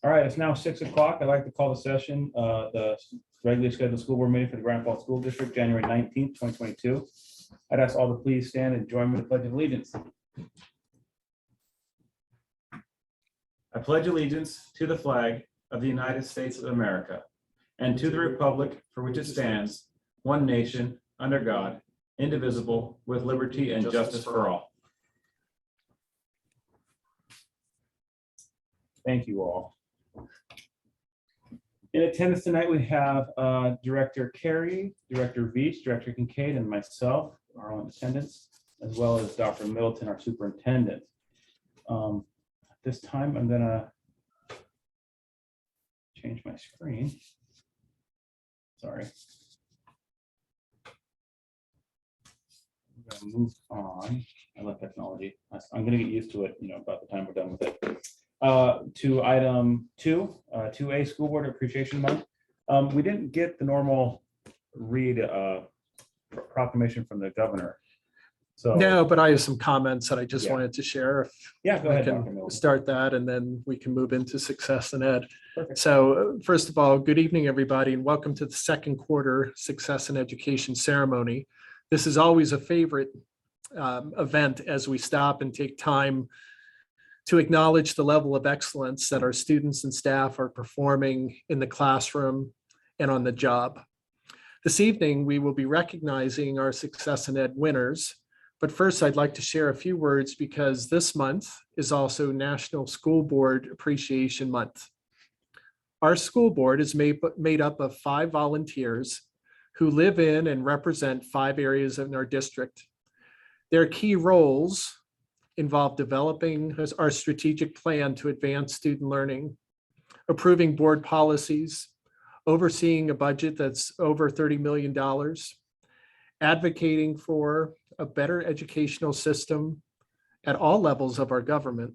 All right, it's now 6 o'clock. I'd like to call the session, the regularly scheduled school board meeting for the Granite Falls School District, January 19th, 2022. I'd ask all to please stand and join me in the Pledge of Allegiance. I pledge allegiance to the flag of the United States of America and to the republic for which it stands, one nation, under God, indivisible, with liberty and justice for all. Thank you all. In attendance tonight, we have Director Carey, Director Veach, Director Kincaid, and myself are all in attendance, as well as Dr. Middleton, our superintendent. At this time, I'm gonna change my screen. Sorry. I'm gonna move on. I love technology. I'm gonna get used to it, about the time we're done with it. To item 2A, School Board Appreciation Month. We didn't get the normal read proclamation from the governor. So no, but I have some comments that I just wanted to share. Yeah, go ahead. I can start that, and then we can move into Success in Ed. Perfect. So first of all, good evening, everybody, and welcome to the second quarter Success in Education ceremony. This is always a favorite event as we stop and take time to acknowledge the level of excellence that our students and staff are performing in the classroom and on the job. This evening, we will be recognizing our Success in Ed winners. But first, I'd like to share a few words because this month is also National School Board Appreciation Month. Our school board is made up of 5 volunteers who live in and represent 5 areas in our district. Their key roles involve developing our strategic plan to advance student learning, approving board policies, overseeing a budget that's over $30 million, advocating for a better educational system at all levels of our government,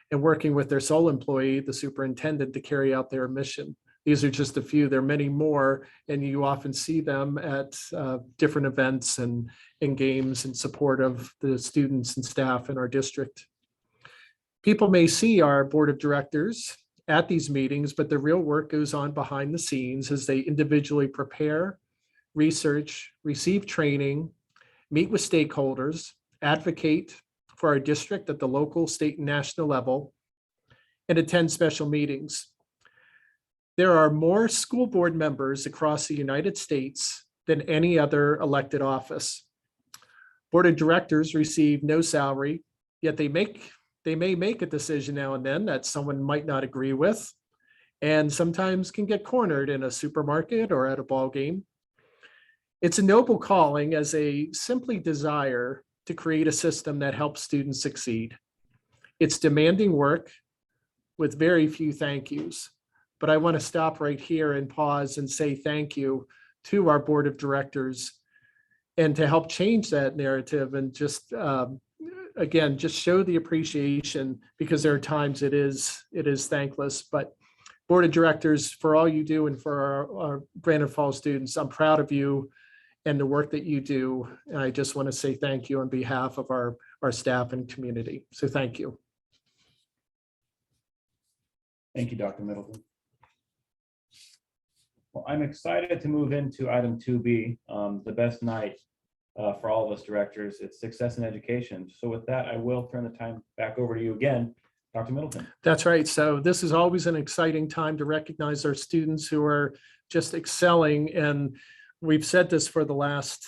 and working with their sole employee, the superintendent, to carry out their mission. These are just a few. There are many more, and you often see them at different events and games in support of the students and staff in our district. People may see our board of directors at these meetings, but the real work goes on behind the scenes as they individually prepare, research, receive training, meet with stakeholders, advocate for our district at the local, state, and national level, and attend special meetings. There are more school board members across the United States than any other elected office. Board of directors receive no salary, yet they may make a decision now and then that someone might not agree with, and sometimes can get cornered in a supermarket or at a ball game. It's a noble calling as they simply desire to create a system that helps students succeed. It's demanding work with very few thank yous, but I want to stop right here and pause and say thank you to our board of directors and to help change that narrative and just, again, just show the appreciation, because there are times it is thankless, but board of directors, for all you do and for our Granite Falls students, I'm proud of you and the work that you do. And I just want to say thank you on behalf of our staff and community. So thank you. Thank you, Dr. Middleton. Well, I'm excited to move into item 2B, the best night for all of us directors. It's Success in Education. So with that, I will turn the time back over to you again, Dr. Middleton. That's right. So this is always an exciting time to recognize our students who are just excelling. And we've said this for the last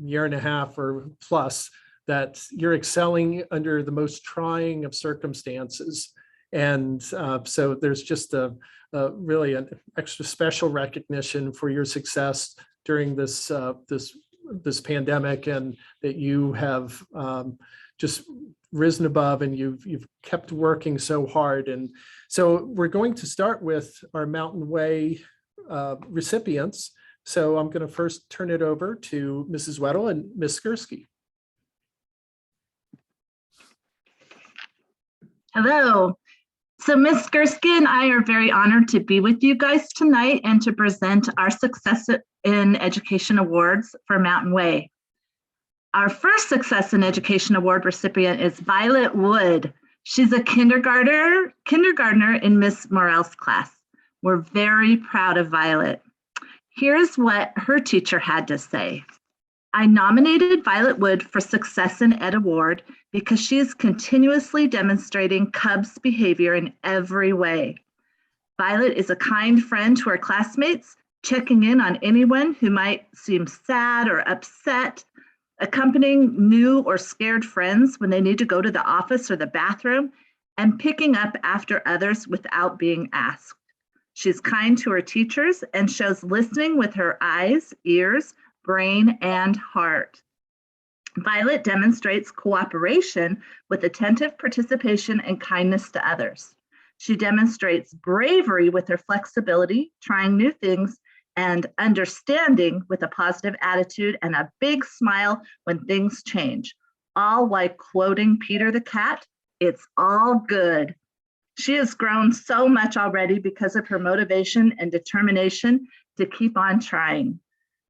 year and a half or plus, that you're excelling under the most trying of circumstances. And so there's just a really an extra special recognition for your success during this pandemic, and that you have just risen above, and you've kept working so hard. And so we're going to start with our Mountain Way recipients. So I'm going to first turn it over to Mrs. Weddle and Ms. Skursky. Hello. So Ms. Skursky and I are very honored to be with you guys tonight and to present our Success in Education Awards for Mountain Way. Our first Success in Education Award recipient is Violet Wood. She's a kindergartner in Miss Morel's class. We're very proud of Violet. Here's what her teacher had to say. I nominated Violet Wood for Success in Ed Award because she is continuously demonstrating Cubs behavior in every way. Violet is a kind friend to her classmates, checking in on anyone who might seem sad or upset, accompanying new or scared friends when they need to go to the office or the bathroom, and picking up after others without being asked. She's kind to her teachers and shows listening with her eyes, ears, brain, and heart. Violet demonstrates cooperation with attentive participation and kindness to others. She demonstrates bravery with her flexibility, trying new things, and understanding with a positive attitude and a big smile when things change, all while quoting Peter the cat, "It's all good." She has grown so much already because of her motivation and determination to keep on trying.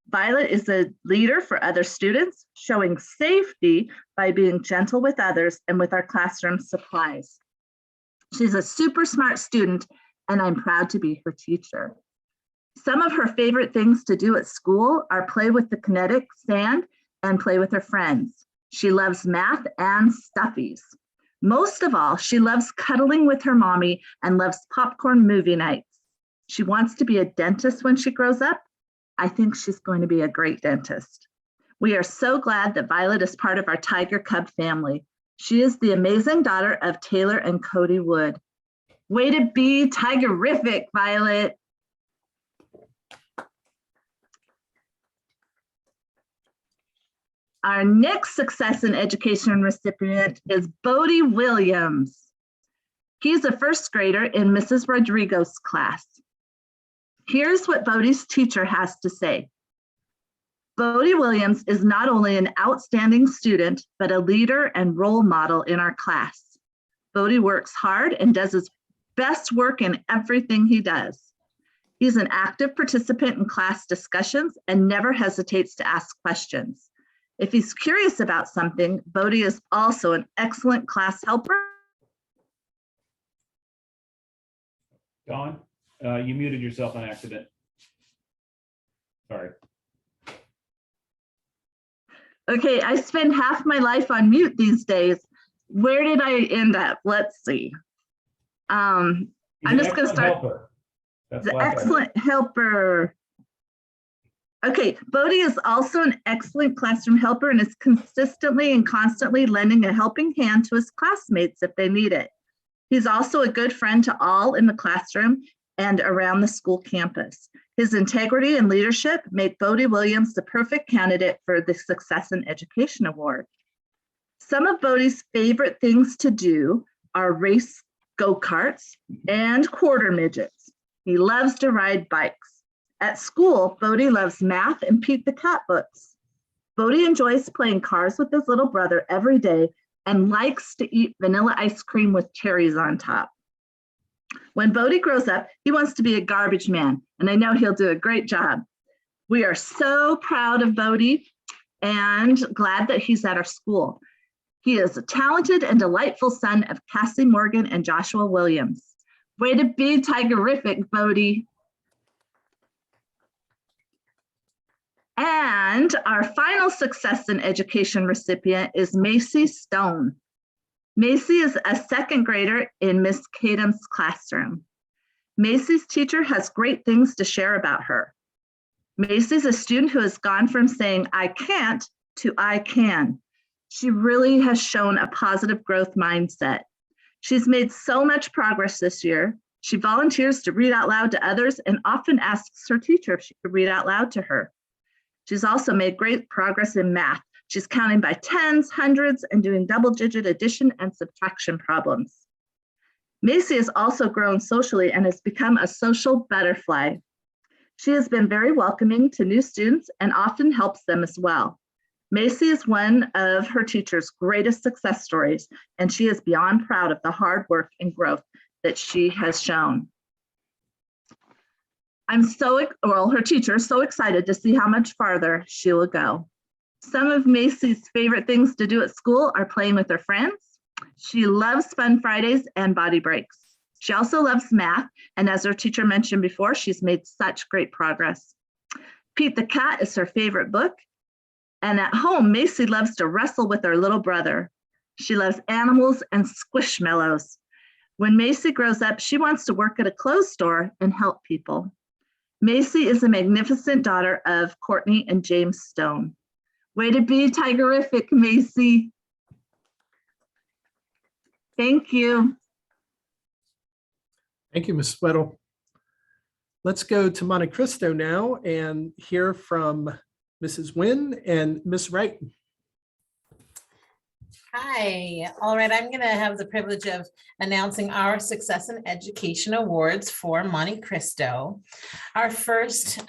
Violet is a leader for other students, showing safety by being gentle with others and with our classroom supplies. She's a super smart student, and I'm proud to be her teacher. Some of her favorite things to do at school are play with the kinetic sand and play with her friends. She loves math and stuffies. Most of all, she loves cuddling with her mommy and loves popcorn movie nights. She wants to be a dentist when she grows up. I think she's going to be a great dentist. We are so glad that Violet is part of our Tiger Cub family. She is the amazing daughter of Taylor and Cody Wood. Way to be Tigerific, Violet. Our next Success in Education recipient is Bodie Williams. He's a first grader in Mrs. Rodrigo's class. Here's what Bodie's teacher has to say. Bodie Williams is not only an outstanding student, but a leader and role model in our class. Bodie works hard and does his best work in everything he does. He's an active participant in class discussions and never hesitates to ask questions. If he's curious about something, Bodie is also an excellent class helper. Dawn, you muted yourself on accident. Sorry. Okay, I spend half my life on mute these days. Where did I end up? Let's see. I'm just going to start. The excellent helper. Okay, Bodie is also an excellent classroom helper and is consistently and constantly lending a helping hand to his classmates if they need it. He's also a good friend to all in the classroom and around the school campus. His integrity and leadership make Bodie Williams the perfect candidate for the Success in Education Award. Some of Bodie's favorite things to do are race go-karts and quarter midgets. He loves to ride bikes. At school, Bodie loves math and Pete the Cat books. Bodie enjoys playing cars with his little brother every day and likes to eat vanilla ice cream with cherries on top. When Bodie grows up, he wants to be a garbage man, and I know he'll do a great job. We are so proud of Bodie and glad that he's at our school. He is a talented and delightful son of Cassie Morgan and Joshua Williams. Way to be Tigerific, Bodie. And our final Success in Education recipient is Macy Stone. Macy is a second grader in Miss Kadam's classroom. Macy's teacher has great things to share about her. Macy's a student who has gone from saying I can't to I can. She really has shown a positive growth mindset. She's made so much progress this year. She volunteers to read out loud to others and often asks her teacher if she could read out loud to her. She's also made great progress in math. She's counting by tens, hundreds, and doing double-digit addition and subtraction problems. Macy has also grown socially and has become a social butterfly. She has been very welcoming to new students and often helps them as well. Macy is one of her teacher's greatest success stories, and she is beyond proud of the hard work and growth that she has shown. Her teacher is so excited to see how much farther she will go. Some of Macy's favorite things to do at school are playing with her friends, She loves Fun Fridays and body breaks. She also loves math, and as our teacher mentioned before, she's made such great progress. Pete the Cat is her favorite book, and at home, Macy loves to wrestle with her little brother. She loves animals and squishmallows. When Macy grows up, she wants to work at a clothes store and help people. Macy is a magnificent daughter of Courtney and James Stone. Way to be tigerific, Macy. Thank you. Thank you, Ms. Weddle. Let's go to Monte Cristo now and hear from Mrs. Wynn and Ms. Wright. Hi, all right, I'm gonna have the privilege of announcing our Success in Education Awards for Monte Cristo. Our first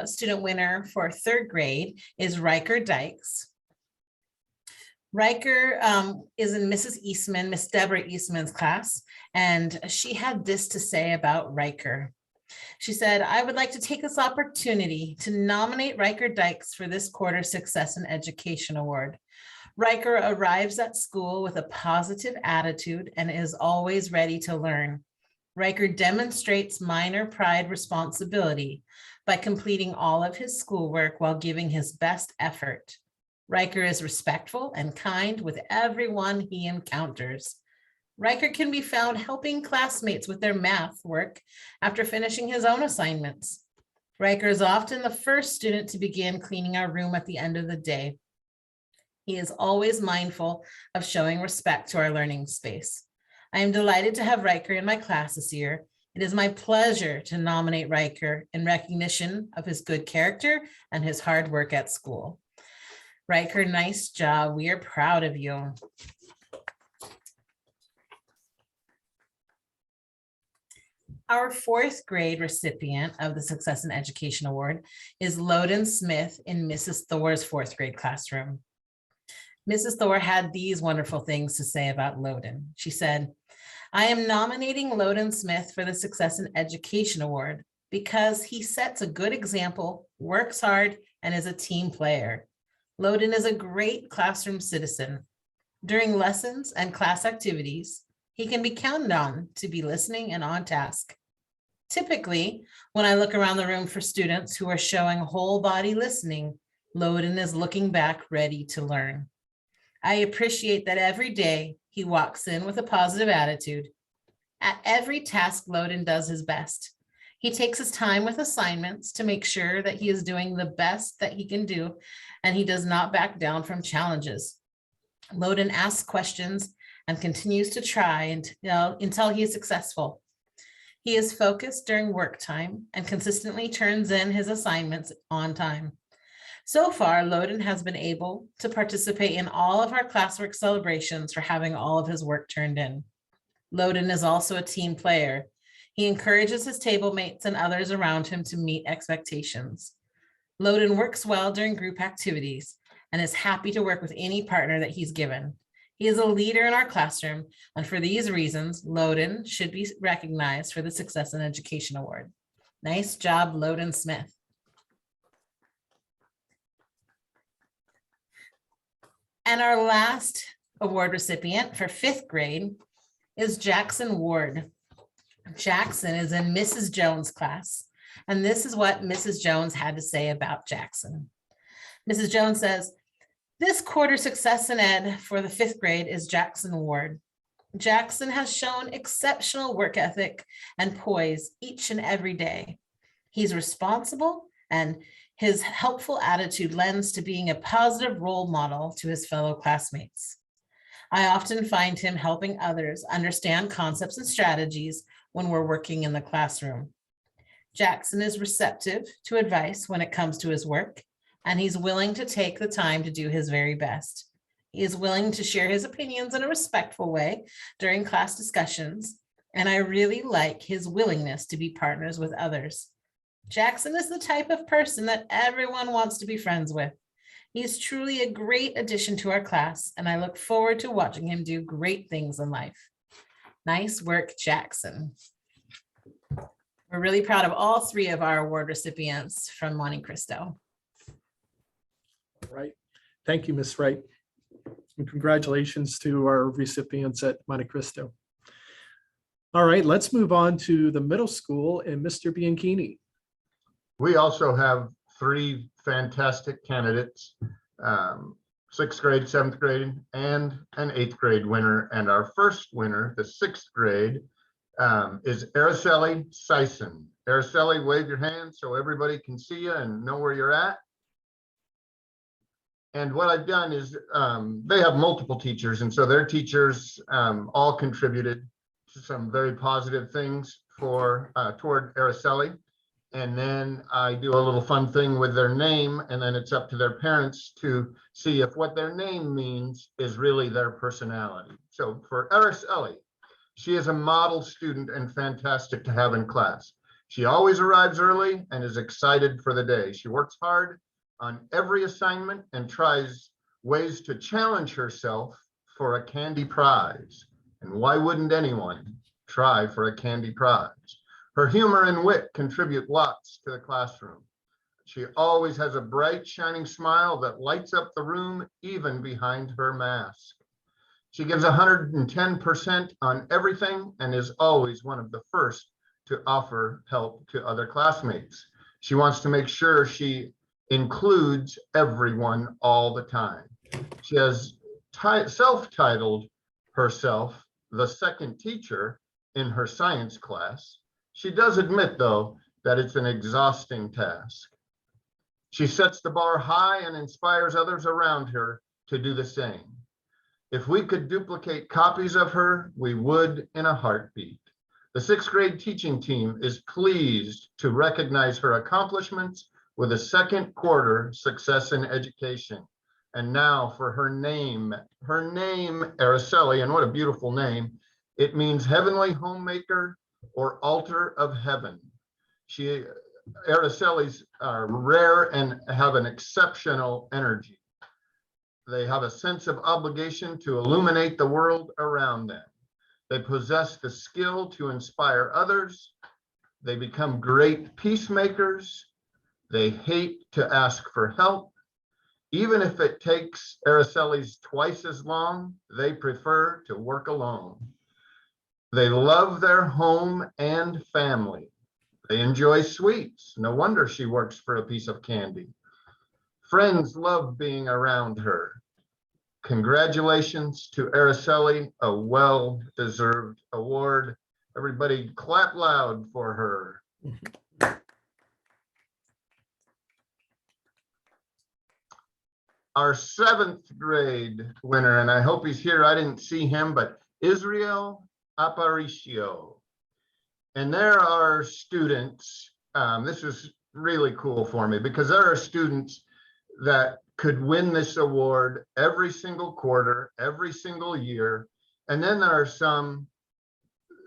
student winner for third grade is Riker Dykes. Riker is in Mrs. Eastman, Miss Deborah Eastman's class, and she had this to say about Riker. She said, I would like to take this opportunity to nominate Riker Dykes for this quarter's Success in Education Award. Riker arrives at school with a positive attitude and is always ready to learn. Riker demonstrates minor pride responsibility by completing all of his schoolwork while giving his best effort. Riker is respectful and kind with everyone he encounters. Riker can be found helping classmates with their math work after finishing his own assignments. Riker is often the first student to begin cleaning our room at the end of the day. He is always mindful of showing respect to our learning space. I am delighted to have Riker in my class this year. It is my pleasure to nominate Riker in recognition of his good character and his hard work at school. Riker, nice job. We are proud of you. Our fourth grade recipient of the Success in Education Award is Loden Smith in Mrs. Thor's fourth grade classroom. Mrs. Thor had these wonderful things to say about Loden. She said, I am nominating Loden Smith for the Success in Education Award because he sets a good example, works hard, and is a team player. Loden is a great classroom citizen. During lessons and class activities, he can be counted on to be listening and on task. Typically, when I look around the room for students who are showing whole body listening, Loden is looking back ready to learn. I appreciate that every day he walks in with a positive attitude. At every task, Loden does his best. He takes his time with assignments to make sure that he is doing the best that he can do, and he does not back down from challenges. Loden asks questions and continues to try until he is successful. He is focused during work time and consistently turns in his assignments on time. So far, Loden has been able to participate in all of our classwork celebrations for having all of his work turned in. Loden is also a team player. He encourages his table mates and others around him to meet expectations. Loden works well during group activities and is happy to work with any partner that he's given. He is a leader in our classroom, and for these reasons, Loden should be recognized for the Success in Education Award. Nice job, Loden Smith. And our last award recipient for fifth grade is Jackson Ward. Jackson is in Mrs. Jones' class, and this is what Mrs. Jones had to say about Jackson. Mrs. Jones says, this quarter Success in Ed for the fifth grade is Jackson Ward. Jackson has shown exceptional work ethic and poise each and every day. He's responsible, and his helpful attitude lends to being a positive role model to his fellow classmates. I often find him helping others understand concepts and strategies when we're working in the classroom. Jackson is receptive to advice when it comes to his work, and he's willing to take the time to do his very best. He is willing to share his opinions in a respectful way during class discussions, and I really like his willingness to be partners with others. Jackson is the type of person that everyone wants to be friends with. He is truly a great addition to our class, and I look forward to watching him do great things in life. Nice work, Jackson. We're really proud of all three of our award recipients from Monte Cristo. Right. Thank you, Ms. Wright. And congratulations to our recipients at Monte Cristo. All right, let's move on to the middle school and Mr. Bianchini. We also have 3 fantastic candidates, 6th grade, 7th grade, and an 8th grade winner. And our first winner, the 6th grade, is Araceli Sison. Araceli, wave your hand so everybody can see you and know where you're at. And what I've done is they have multiple teachers, and so their teachers all contributed to some very positive things for toward Araceli. And then I do a little fun thing with their name, and then it's up to their parents to see if what their name means is really their personality. So for Araceli, she is a model student and fantastic to have in class. She always arrives early and is excited for the day. She works hard on every assignment and tries ways to challenge herself for a candy prize. And why wouldn't anyone try for a candy prize? Her humor and wit contribute lots to the classroom. She always has a bright, shining smile that lights up the room, even behind her mask. She gives 110% on everything and is always one of the first to offer help to other classmates. She wants to make sure she includes everyone all the time. She has self-titled herself the second teacher in her science class. She does admit, though, that it's an exhausting task. She sets the bar high and inspires others around her to do the same. If we could duplicate copies of her, we would in a heartbeat. The 6th grade teaching team is pleased to recognize her accomplishments with a 2nd quarter success in education. And now for her name, Araceli, and what a beautiful name. It means heavenly homemaker or altar of heaven. Araceli's are rare and have an exceptional energy. They have a sense of obligation to illuminate the world around them. They possess the skill to inspire others. They become great peacemakers. They hate to ask for help. Even if it takes Araceli's twice as long, they prefer to work alone. They love their home and family. They enjoy sweets. No wonder she works for a piece of candy. Friends love being around her. Congratulations to Araceli, a well-deserved award. Everybody clap loud for her. Our 7th grade winner, and I hope he's here. I didn't see him, but Israel Aparicio. And there are students, this is really cool for me because there are students that could win this award every single quarter, every single year. And then there are some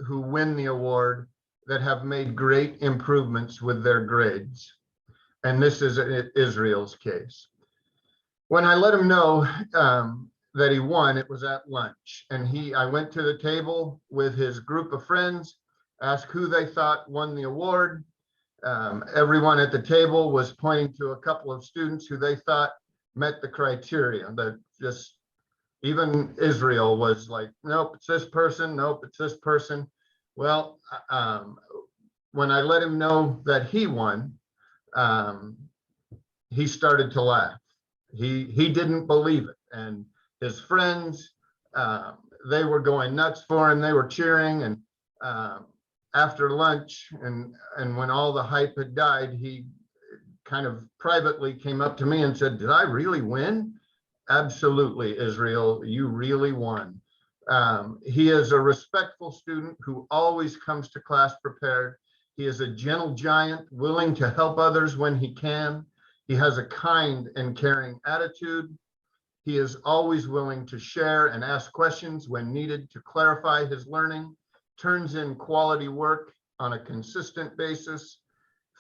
who win the award that have made great improvements with their grades. And this is Israel's case. When I let him know that he won, it was at lunch. And I went to the table with his group of friends, asked who they thought won the award. Everyone at the table was pointing to a couple of students who they thought met the criteria. That just, even Israel was like, nope, it's this person, nope, it's this person. Well, when I let him know that he won, he started to laugh. He didn't believe it. And his friends, they were going nuts for him. They were cheering. And after lunch, and when all the hype had died, he kind of privately came up to me and said, "Did I really win?" Absolutely, Israel, you really won. He is a respectful student who always comes to class prepared. He is a gentle giant, willing to help others when he can. He has a kind and caring attitude. He is always willing to share and ask questions when needed to clarify his learning, turns in quality work on a consistent basis.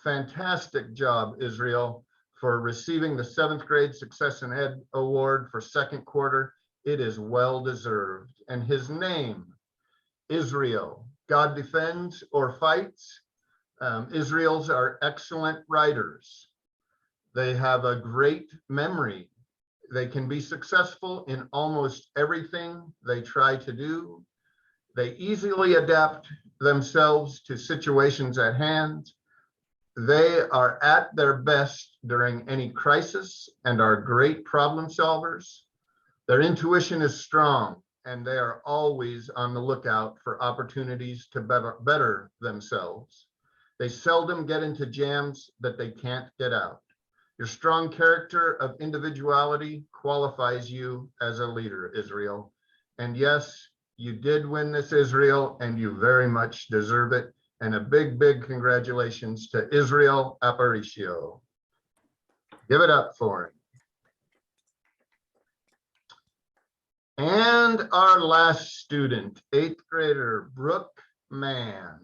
Fantastic job, Israel, for receiving the 7th grade Success in Ed Award for 2nd quarter. It is well deserved. And his name, Israel, God defends or fights. Israel's are excellent writers. They have a great memory. They can be successful in almost everything they try to do. They easily adapt themselves to situations at hand. They are at their best during any crisis and are great problem solvers. Their intuition is strong, and they are always on the lookout for opportunities to better themselves. They seldom get into jams that they can't get out. Your strong character of individuality qualifies you as a leader, Israel. And yes, you did win this, Israel, and you very much deserve it. And a big, big congratulations to Israel Aparicio. Give it up for him. And our last student, 8th grader, Brooke Mann.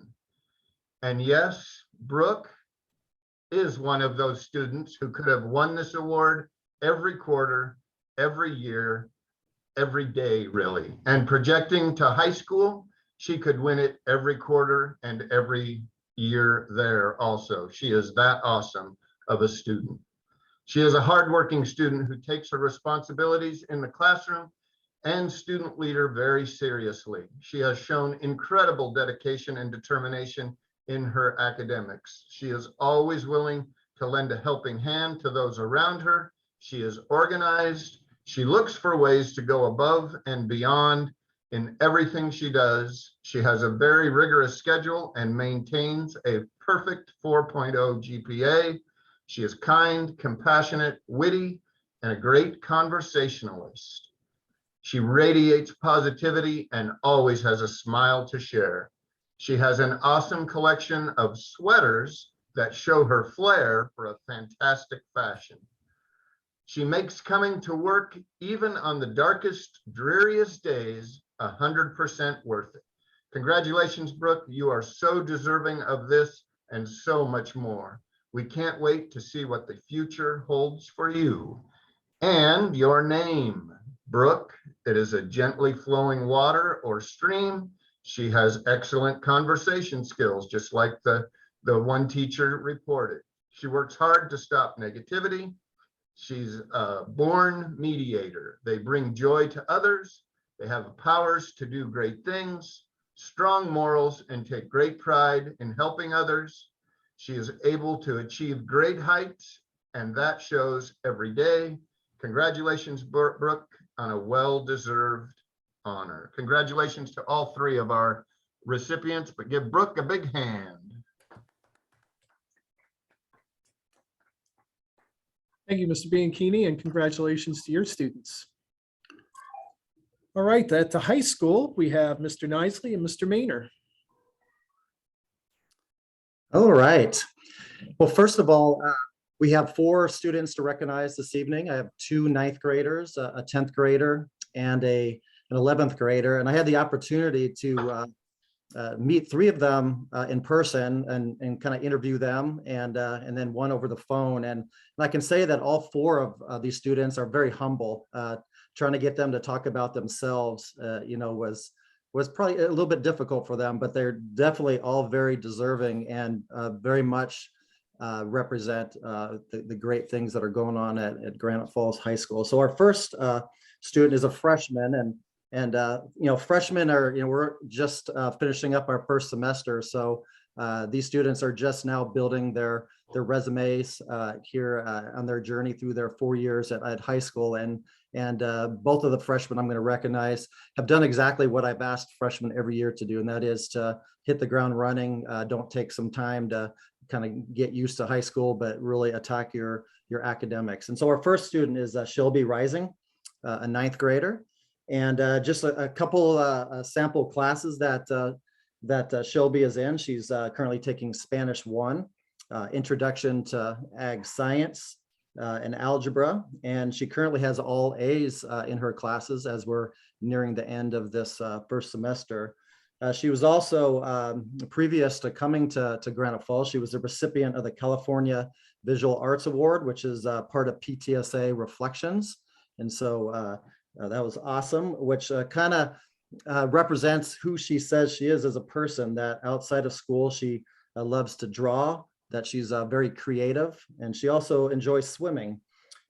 And yes, Brooke is one of those students who could have won this award every quarter, every year, every day, really. And projecting to high school, she could win it every quarter and every year there also. She is that awesome of a student. She is a hardworking student who takes her responsibilities in the classroom and student leader very seriously. She has shown incredible dedication and determination in her academics. She is always willing to lend a helping hand to those around her. She is organized. She looks for ways to go above and beyond in everything she does. She has a very rigorous schedule and maintains a perfect 4.0 GPA. She is kind, compassionate, witty, and a great conversationalist. She radiates positivity and always has a smile to share. She has an awesome collection of sweaters that show her flair for a fantastic fashion. She makes coming to work, even on the darkest, dreariest days, 100% worth it. Congratulations, Brooke. You are so deserving of this and so much more. We can't wait to see what the future holds for you. And your name, Brooke. It is a gently flowing water or stream. She has excellent conversation skills, just like the one teacher reported. She works hard to stop negativity. She's a born mediator. They bring joy to others. They have powers to do great things, strong morals, and take great pride in helping others. She is able to achieve great heights, and that shows every day. Congratulations, Brooke, on a well-deserved honor. Congratulations to all three of our recipients, but give Brooke a big hand. Thank you, Mr. Bianchini, and congratulations to your students. All right, at the high school, we have Mr. Nisley and Mr. Maynor. All right. Well, first of all, we have 4 students to recognize this evening. I have 2 9th graders, a 10th grader, and an 11th grader. And I had the opportunity to meet 3 of them in person and kind of interview them, and then 1 over the phone. And I can say that all 4 of these students are very humble. Trying to get them to talk about themselves, was probably a little bit difficult for them, but they're definitely all very deserving and very much represent the great things that are going on at Granite Falls High School. So our first student is a freshman, and freshmen are, we're just finishing up our first semester. So these students are just now building their resumes here on their journey through their 4 years at high school. And both of the freshmen I'm going to recognize have done exactly what I've asked freshmen every year to do, and that is to hit the ground running. Don't take some time to kind of get used to high school, but really attack your academics. And so our first student is Shelby Rising, a 9th grader. And just a couple sample classes that Shelby is in. She's currently taking Spanish 1, Introduction to Ag Science, and Algebra. And she currently has all A's in her classes as we're nearing the end of this first semester. She was also, previous to coming to Granite Falls, she was a recipient of the California Visual Arts Award, which is part of PTSA Reflections. And so that was awesome, which kind of represents who she says she is as a person, that outside of school, she loves to draw, that she's very creative, and she also enjoys swimming.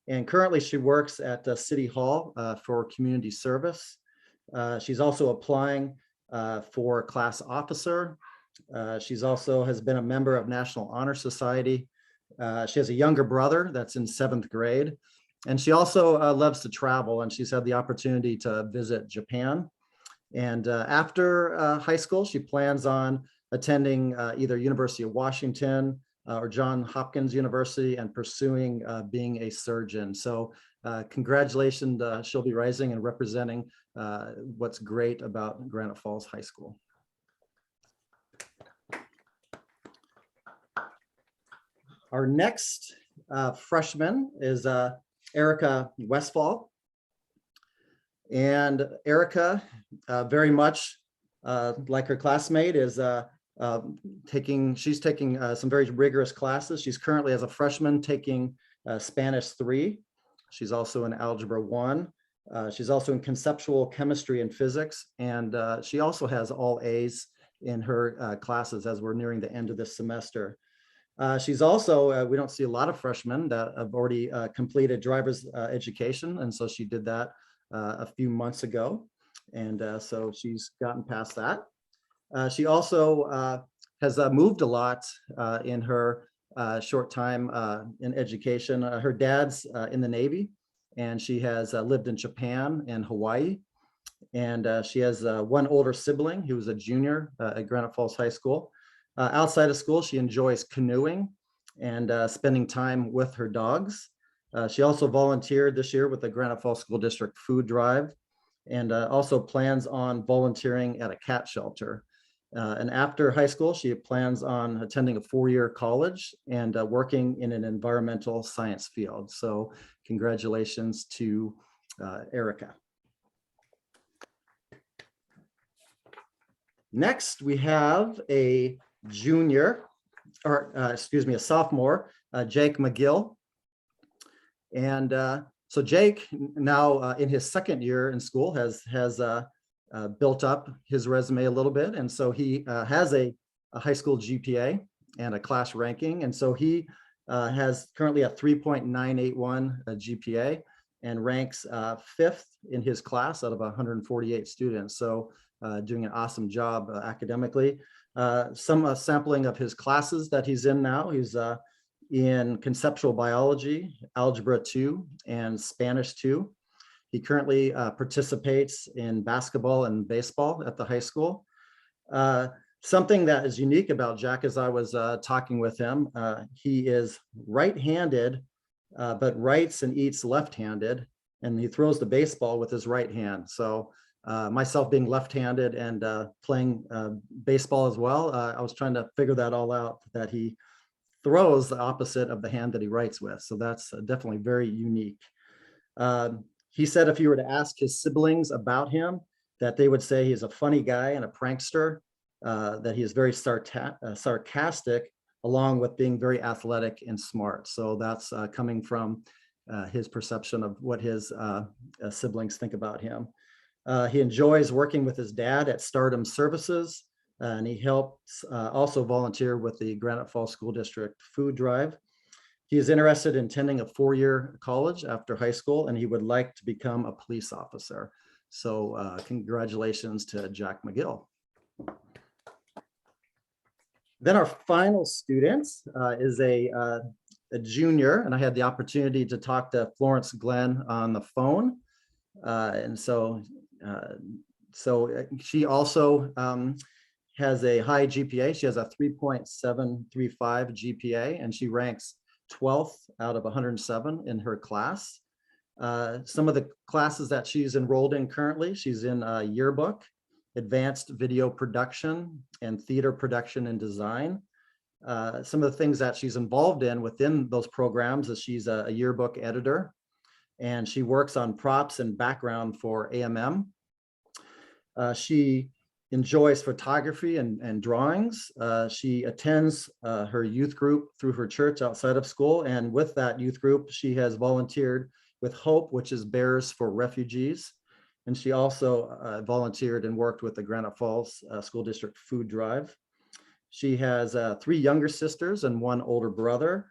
And currently she works at City Hall for community service. She's also applying for class officer. She's also has been a member of National Honor Society. She has a younger brother that's in 7th grade. And she also loves to travel, and she's had the opportunity to visit Japan. And after high school, she plans on attending either University of Washington or Johns Hopkins University and pursuing being a surgeon. So congratulations, Shelby Rising, and representing what's great about Granite Falls High School. Our next freshman is Erica Westfall. And Erica, very much like her classmate, is she's taking some very rigorous classes. She's currently, as a freshman, taking Spanish 3. She's also in Algebra 1. She's also in conceptual chemistry and physics. And she also has all A's in her classes as we're nearing the end of this semester. She's also, we don't see a lot of freshmen that have already completed driver's education. And so she did that a few months ago. And so she's gotten past that. She also has moved a lot in her short time in education. Her dad's in the Navy, and she has lived in Japan and Hawaii. And she has one older sibling who was a junior at Granite Falls High School. Outside of school, she enjoys canoeing and spending time with her dogs. She also volunteered this year with the Granite Falls School District Food Drive, and also plans on volunteering at a cat shelter. And after high school, she plans on attending a 4-year college and working in an environmental science field. So congratulations to Erica. Next, we have a junior, or excuse me, a sophomore, Jake McGill. And so Jake, now in his 2nd year in school, has built up his resume a little bit. And so he has a high school GPA and a class ranking. And so he has currently a 3.981 GPA and ranks 5th in his class out of 148 students. So doing an awesome job academically. Some sampling of his classes that he's in now. He's in conceptual biology, algebra 2, and Spanish 2. He currently participates in basketball and baseball at the high school. Something that is unique about Jack, as I was talking with him, he is right-handed, but writes and eats left-handed, and he throws the baseball with his right hand. So myself being left-handed and playing baseball as well, I was trying to figure that all out, that he throws the opposite of the hand that he writes with. So that's definitely very unique. He said if you were to ask his siblings about him, that they would say he's a funny guy and a prankster, that he is very sarcastic, along with being very athletic and smart. So that's coming from his perception of what his siblings think about him. He enjoys working with his dad at Stardom Services, and he helps also volunteer with the Granite Falls School District Food Drive. He is interested in attending a 4-year college after high school, and he would like to become a police officer. So congratulations to Jack McGill. Then our final student is a junior, and I had the opportunity to talk to Florence Glenn on the phone. And so she also has a high GPA. She has a 3.735 GPA, and she ranks 12th out of 107 in her class. Some of the classes that she's enrolled in currently, she's in yearbook, advanced video production, and theater production and design. Some of the things that she's involved in within those programs is she's a yearbook editor, and she works on props and background for AMM. She enjoys photography and drawings. She attends her youth group through her church outside of school. And with that youth group, she has volunteered with HOPE, which is Bears for Refugees. And she also volunteered and worked with the Granite Falls School District Food Drive. She has 3 younger sisters and 1 older brother.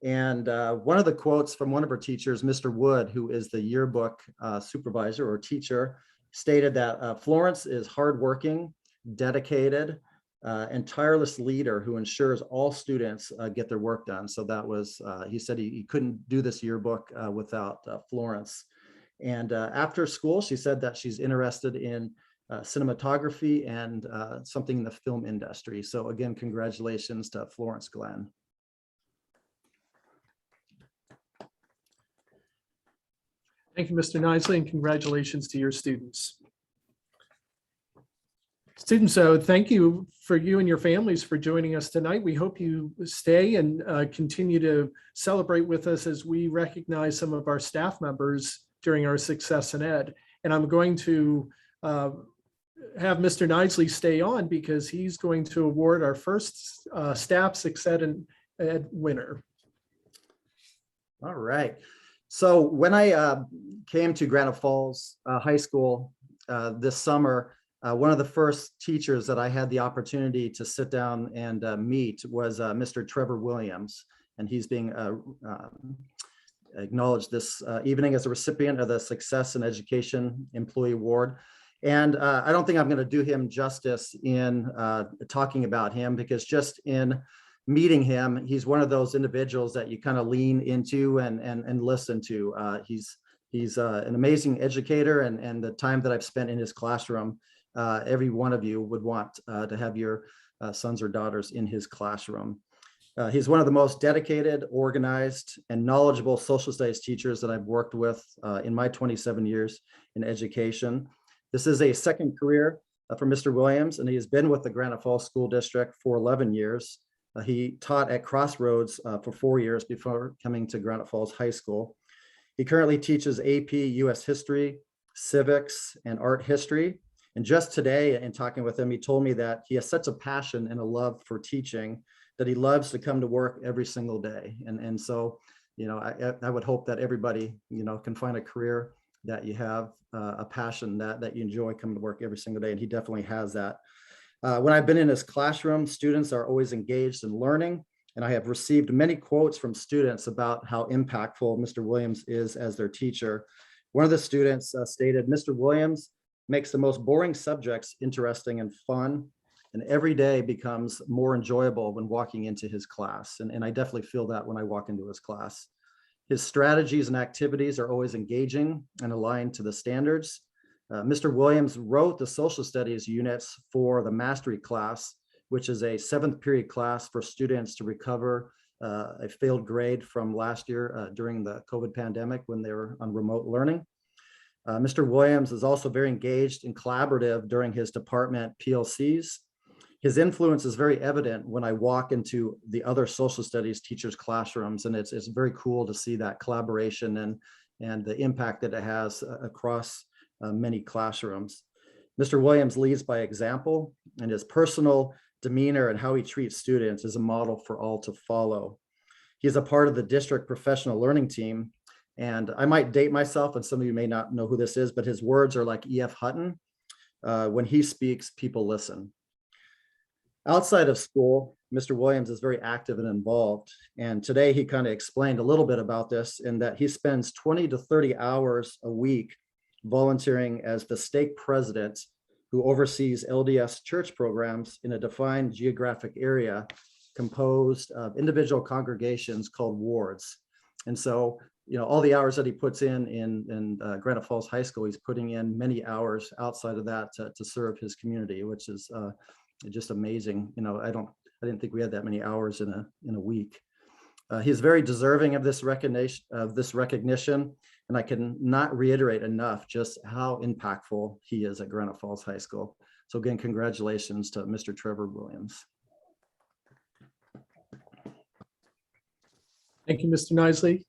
And one of the quotes from one of her teachers, Mr. Wood, who is the yearbook supervisor or teacher, stated that Florence is hardworking, dedicated, and tireless leader who ensures all students get their work done. So that was, he said he couldn't do this yearbook without Florence. And after school, she said that she's interested in cinematography and something in the film industry. So again, congratulations to Florence Glenn. Thank you, Mr. Nisley, and congratulations to your students. Students, so thank you for you and your families for joining us tonight. We hope you stay and continue to celebrate with us as we recognize some of our staff members during our Success in Ed. And I'm going to have Mr. Nisley stay on because he's going to award our first staff Success in Ed winner. All right. So when I came to Granite Falls High School this summer, one of the first teachers that I had the opportunity to sit down and meet was Mr. Trevor Williams, and he's being acknowledged this evening as a recipient of the Success in Education Employee Award. And I don't think I'm going to do him justice in talking about him, because just in meeting him, he's one of those individuals that you kind of lean into and listen to. He's an amazing educator, and the time that I've spent in his classroom, every one of you would want to have your sons or daughters in his classroom. He's one of the most dedicated, organized, and knowledgeable social studies teachers that I've worked with in my 27 years in education. This is a second career for Mr. Williams, and he has been with the Granite Falls School District for 11 years. He taught at Crossroads for 4 years before coming to Granite Falls High School. He currently teaches AP US History, Civics, and Art History. And just today, in talking with him, he told me that he has such a passion and a love for teaching that he loves to come to work every single day. And so, you know, I would hope that everybody, you know, can find a career that you have a passion that you enjoy coming to work every single day. And he definitely has that. When I've been in his classroom, students are always engaged in learning, and I have received many quotes from students about how impactful Mr. Williams is as their teacher. One of the students stated, "Mr. Williams makes the most boring subjects interesting and fun, and every day becomes more enjoyable when walking into his class." And I definitely feel that when I walk into his class. His strategies and activities are always engaging and aligned to the standards. Mr. Williams wrote the social studies units for the mastery class, which is a 7th period class for students to recover a failed grade from last year during the COVID pandemic when they were on remote learning. Mr. Williams is also very engaged and collaborative during his department PLCs. His influence is very evident when I walk into the other social studies teachers' classrooms, and it's very cool to see that collaboration and the impact that it has across many classrooms. Mr. Williams leads by example, and his personal demeanor and how he treats students is a model for all to follow. He is a part of the district professional learning team, and I might date myself, and some of you may not know who this is, but his words are like E.F. Hutton. When he speaks, people listen. Outside of school, Mr. Williams is very active and involved, and today he kind of explained a little bit about this, in that he spends 20 to 30 hours a week volunteering as the stake president who oversees LDS church programs in a defined geographic area composed of individual congregations called wards. And so, you know, all the hours that he puts in Granite Falls High School, he's putting in many hours outside of that to serve his community, which is just amazing. You know, I didn't think we had that many hours in a week. He's very deserving of this recognition, and I can not reiterate enough just how impactful he is at Granite Falls High School. So again, congratulations to Mr. Trevor Williams. Thank you, Mr. Nisley.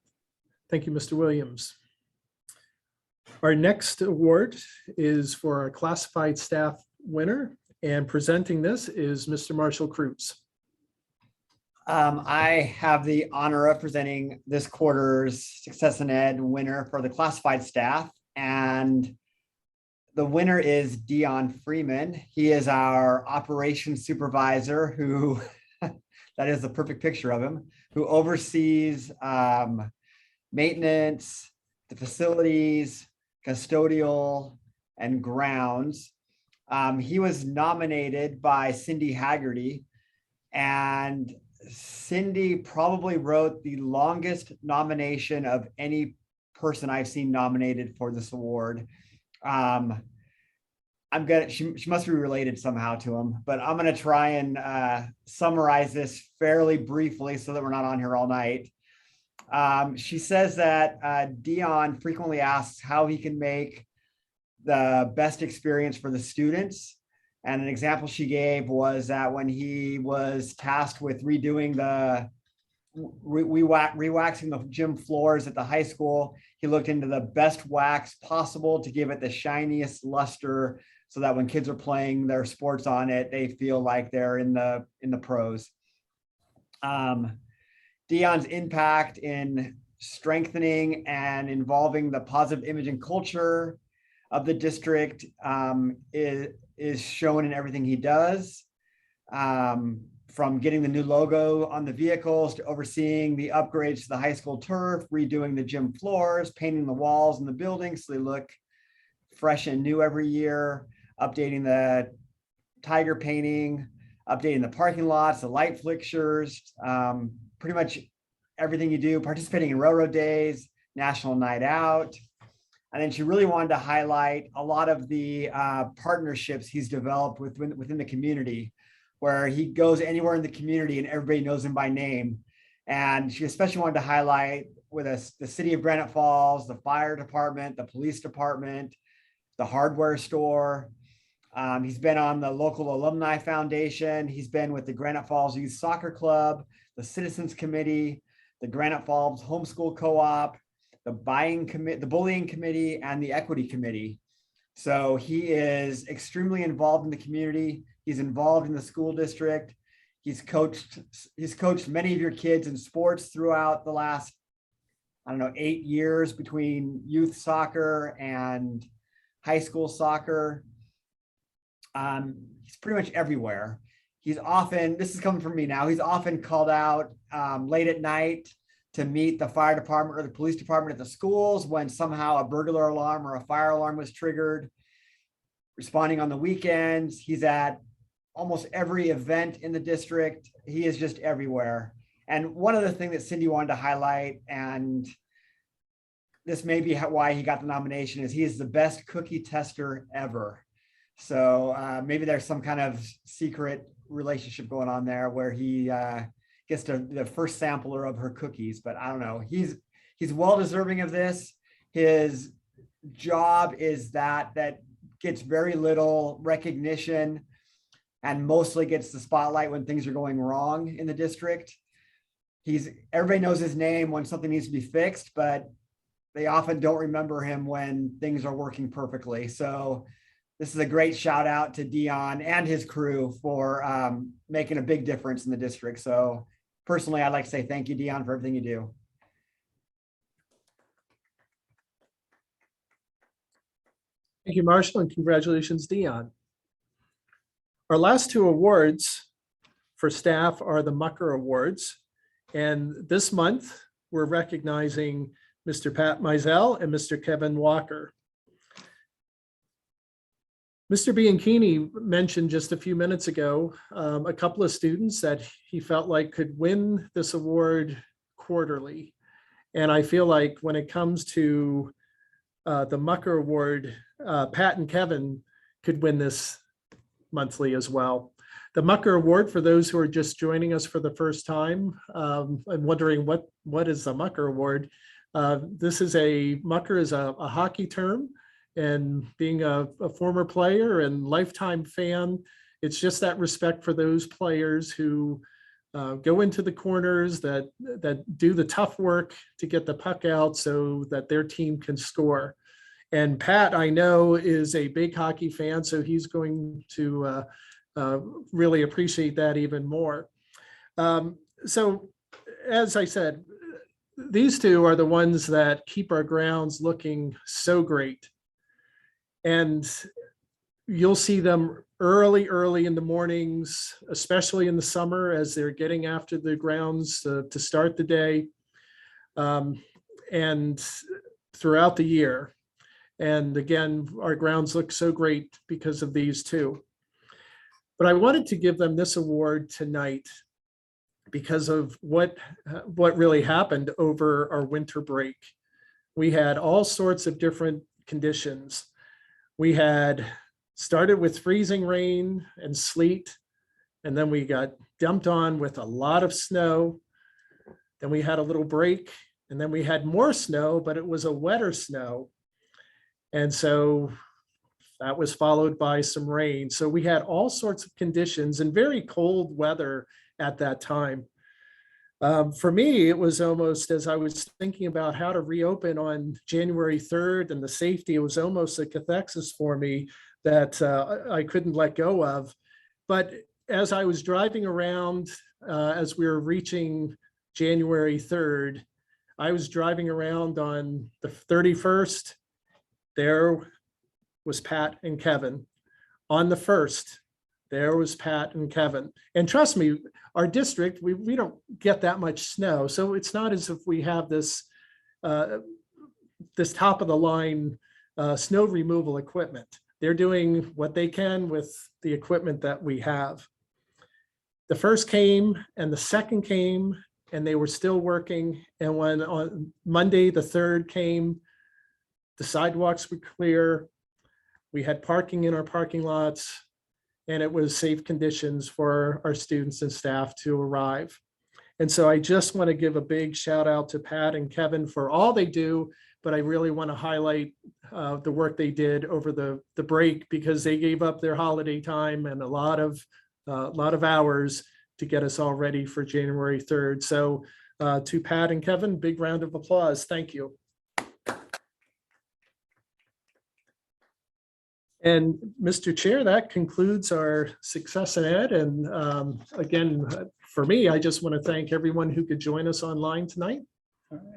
Thank you, Mr. Williams. Our next award is for our classified staff winner, and presenting this is Mr. Marshall Cruz. I have the honor of presenting this quarter's Success in Ed winner for the classified staff, and the winner is Dion Freeman. He is our operations supervisor who, that is the perfect picture of him, who oversees maintenance, the facilities, custodial, and grounds. He was nominated by Cindy Haggerty, and Cindy probably wrote the longest nomination of any person I've seen nominated for this award. She must be related somehow to him, but I'm gonna try and summarize this fairly briefly so that we're not on here all night. She says that Dion frequently asks how he can make the best experience for the students. And an example she gave was that when he was tasked with redoing rewaxing the gym floors at the high school, he looked into the best wax possible to give it the shiniest luster so that when kids are playing their sports on it, they feel like they're in the pros. Dion's impact in strengthening and involving the positive image and culture of the district is shown in everything he does, from getting the new logo on the vehicles to overseeing the upgrades to the high school turf, redoing the gym floors, painting the walls in the building so they look fresh and new every year, updating the tiger painting, updating the parking lots, the light fixtures, pretty much everything you do, participating in railroad days, national night out. And then she really wanted to highlight a lot of the partnerships he's developed within the community, where he goes anywhere in the community and everybody knows him by name. And she especially wanted to highlight with us the city of Granite Falls, the fire department, the police department, the hardware store. He's been on the local alumni foundation. He's been with the Granite Falls Youth Soccer Club, the Citizens Committee, the Granite Falls Homeschool Co-op, the bullying committee, and the equity committee. So he is extremely involved in the community. He's involved in the school district. He's coached many of your kids in sports throughout the last, 8 years between youth soccer and high school soccer. He's pretty much everywhere. He's often, this is coming from me now, he's often called out late at night to meet the fire department or the police department at the schools when somehow a burglar alarm or a fire alarm was triggered. Responding on the weekends. He's at almost every event in the district. He is just everywhere. And one other thing that Cindy wanted to highlight, and this may be why he got the nomination, is he is the best cookie tester ever. So maybe there's some kind of secret relationship going on there where he gets the first sampler of her cookies, but I don't know. He's well deserving of this. His job is that gets very little recognition and mostly gets the spotlight when things are going wrong in the district. Everybody knows his name when something needs to be fixed, but they often don't remember him when things are working perfectly. So this is a great shout out to Dion and his crew for making a big difference in the district. So personally, I'd like to say thank you, Dion, for everything you do. Thank you, Marshall, and congratulations, Dion. Our last two awards for staff are the Mucker Awards. And this month, we're recognizing Mr. Pat Mizell and Mr. Kevin Walker. Mr. Bianchini mentioned just a few minutes ago a couple of students that he felt like could win this award quarterly. And I feel like when it comes to the Mucker Award, Pat and Kevin could win this monthly as well. The Mucker Award, for those who are just joining us for the first time and wondering what is the Mucker Award, Mucker is a hockey term. And being a former player and lifetime fan, it's just that respect for those players who go into the corners, that do the tough work to get the puck out so that their team can score. And Pat, I know, is a big hockey fan, so he's going to really appreciate that even more. So as I said, these two are the ones that keep our grounds looking so great. And you'll see them early in the mornings, especially in the summer as they're getting after the grounds to start the day, and throughout the year. And again, our grounds look so great because of these two. But I wanted to give them this award tonight because of what really happened over our winter break. We had all sorts of different conditions. We had started with freezing rain and sleet, and then we got dumped on with a lot of snow. Then we had a little break, and then we had more snow, but it was a wetter snow. And so that was followed by some rain. So we had all sorts of conditions and very cold weather at that time. For me, it was almost, as I was thinking about how to reopen on January 3rd and the safety, it was almost a cathexis for me that I couldn't let go of. But as I was driving around, as we were reaching January 3rd, I was driving around on the 31st. There was Pat and Kevin. On the 1st, there was Pat and Kevin. And trust me, our district, we don't get that much snow. So it's not as if we have this, this top of the line snow removal equipment. They're doing what they can with the equipment that we have. The first came and the second came and they were still working. And when on Monday, the 3rd came, the sidewalks were clear. We had parking in our parking lots, and it was safe conditions for our students and staff to arrive. And so I just want to give a big shout out to Pat and Kevin for all they do, but I really want to highlight the work they did over the break, because they gave up their holiday time and a lot of hours to get us all ready for January 3rd. So to Pat and Kevin, big round of applause. Thank you. And Mr. Chair, that concludes our Success in Ed. And again, for me, I just want to thank everyone who could join us online tonight.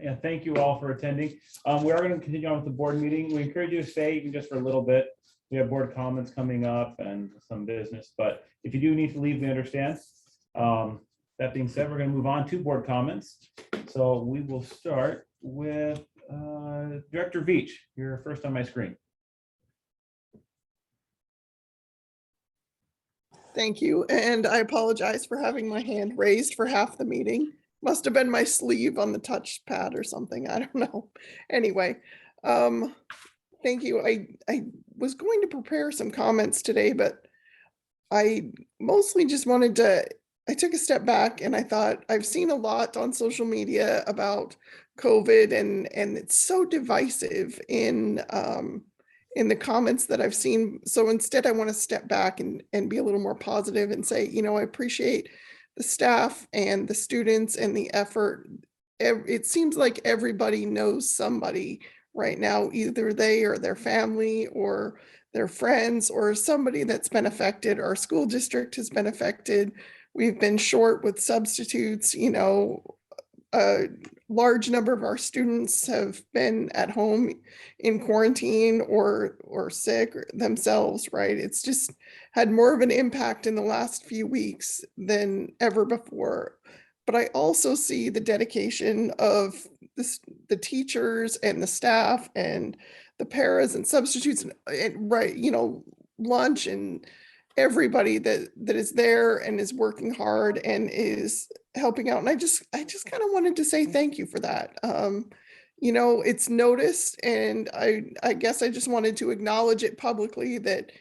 Yeah, thank you all for attending. We are going to continue on with the board meeting. We encourage you to stay even just for a little bit. We have board comments coming up and some business, but if you do need to leave, we understand. That being said, we're going to move on to board comments. So we will start with Director Veach. You're first on my screen. Thank you. And I apologize for having my hand raised for half the meeting. Must have been my sleeve on the touchpad or something. I don't know. Anyway, thank you. I was going to prepare some comments today, but I mostly just wanted to, I took a step back and I thought I've seen a lot on social media about COVID and it's so divisive in the comments that I've seen. So instead I want to step back and be a little more positive and say, you know, I appreciate the staff and the students and the effort. It seems like everybody knows somebody right now, either they or their family or their friends or somebody that's been affected. Our school district has been affected. We've been short with substitutes, you know, a large number of our students have been at home in quarantine or sick themselves, right? It's just had more of an impact in the last few weeks than ever before. But I also see the dedication of the teachers and the staff and the paras and substitutes and right, you know, lunch and everybody that is there and is working hard and is helping out. And I just kind of wanted to say thank you for that. You know, it's noticed, and I guess I just wanted to acknowledge it publicly that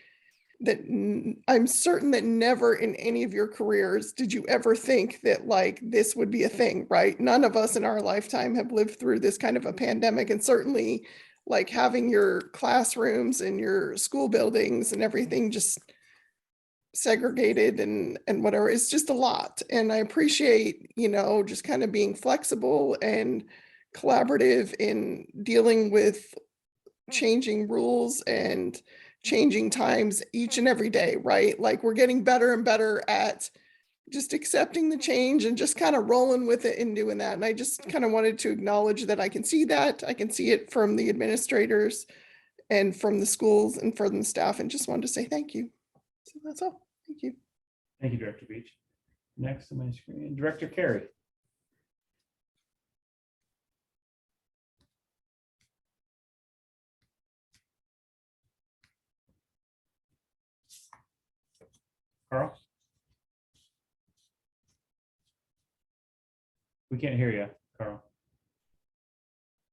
I'm certain that never in any of your careers did you ever think that like this would be a thing, right? None of us in our lifetime have lived through this kind of a pandemic, and certainly like having your classrooms and your school buildings and everything just segregated and whatever, it's just a lot. And I appreciate, you know, just kind of being flexible and collaborative in dealing with changing rules and changing times each and every day, right? Like we're getting better and better at just accepting the change and just kind of rolling with it and doing that. And I just kind of wanted to acknowledge that I can see that. I can see it from the administrators and from the schools and from the staff, and just wanted to say thank you. So that's all. Thank you. Thank you, Director Beach. Next on my screen, Director Carey. Carl? We can't hear you, Carl.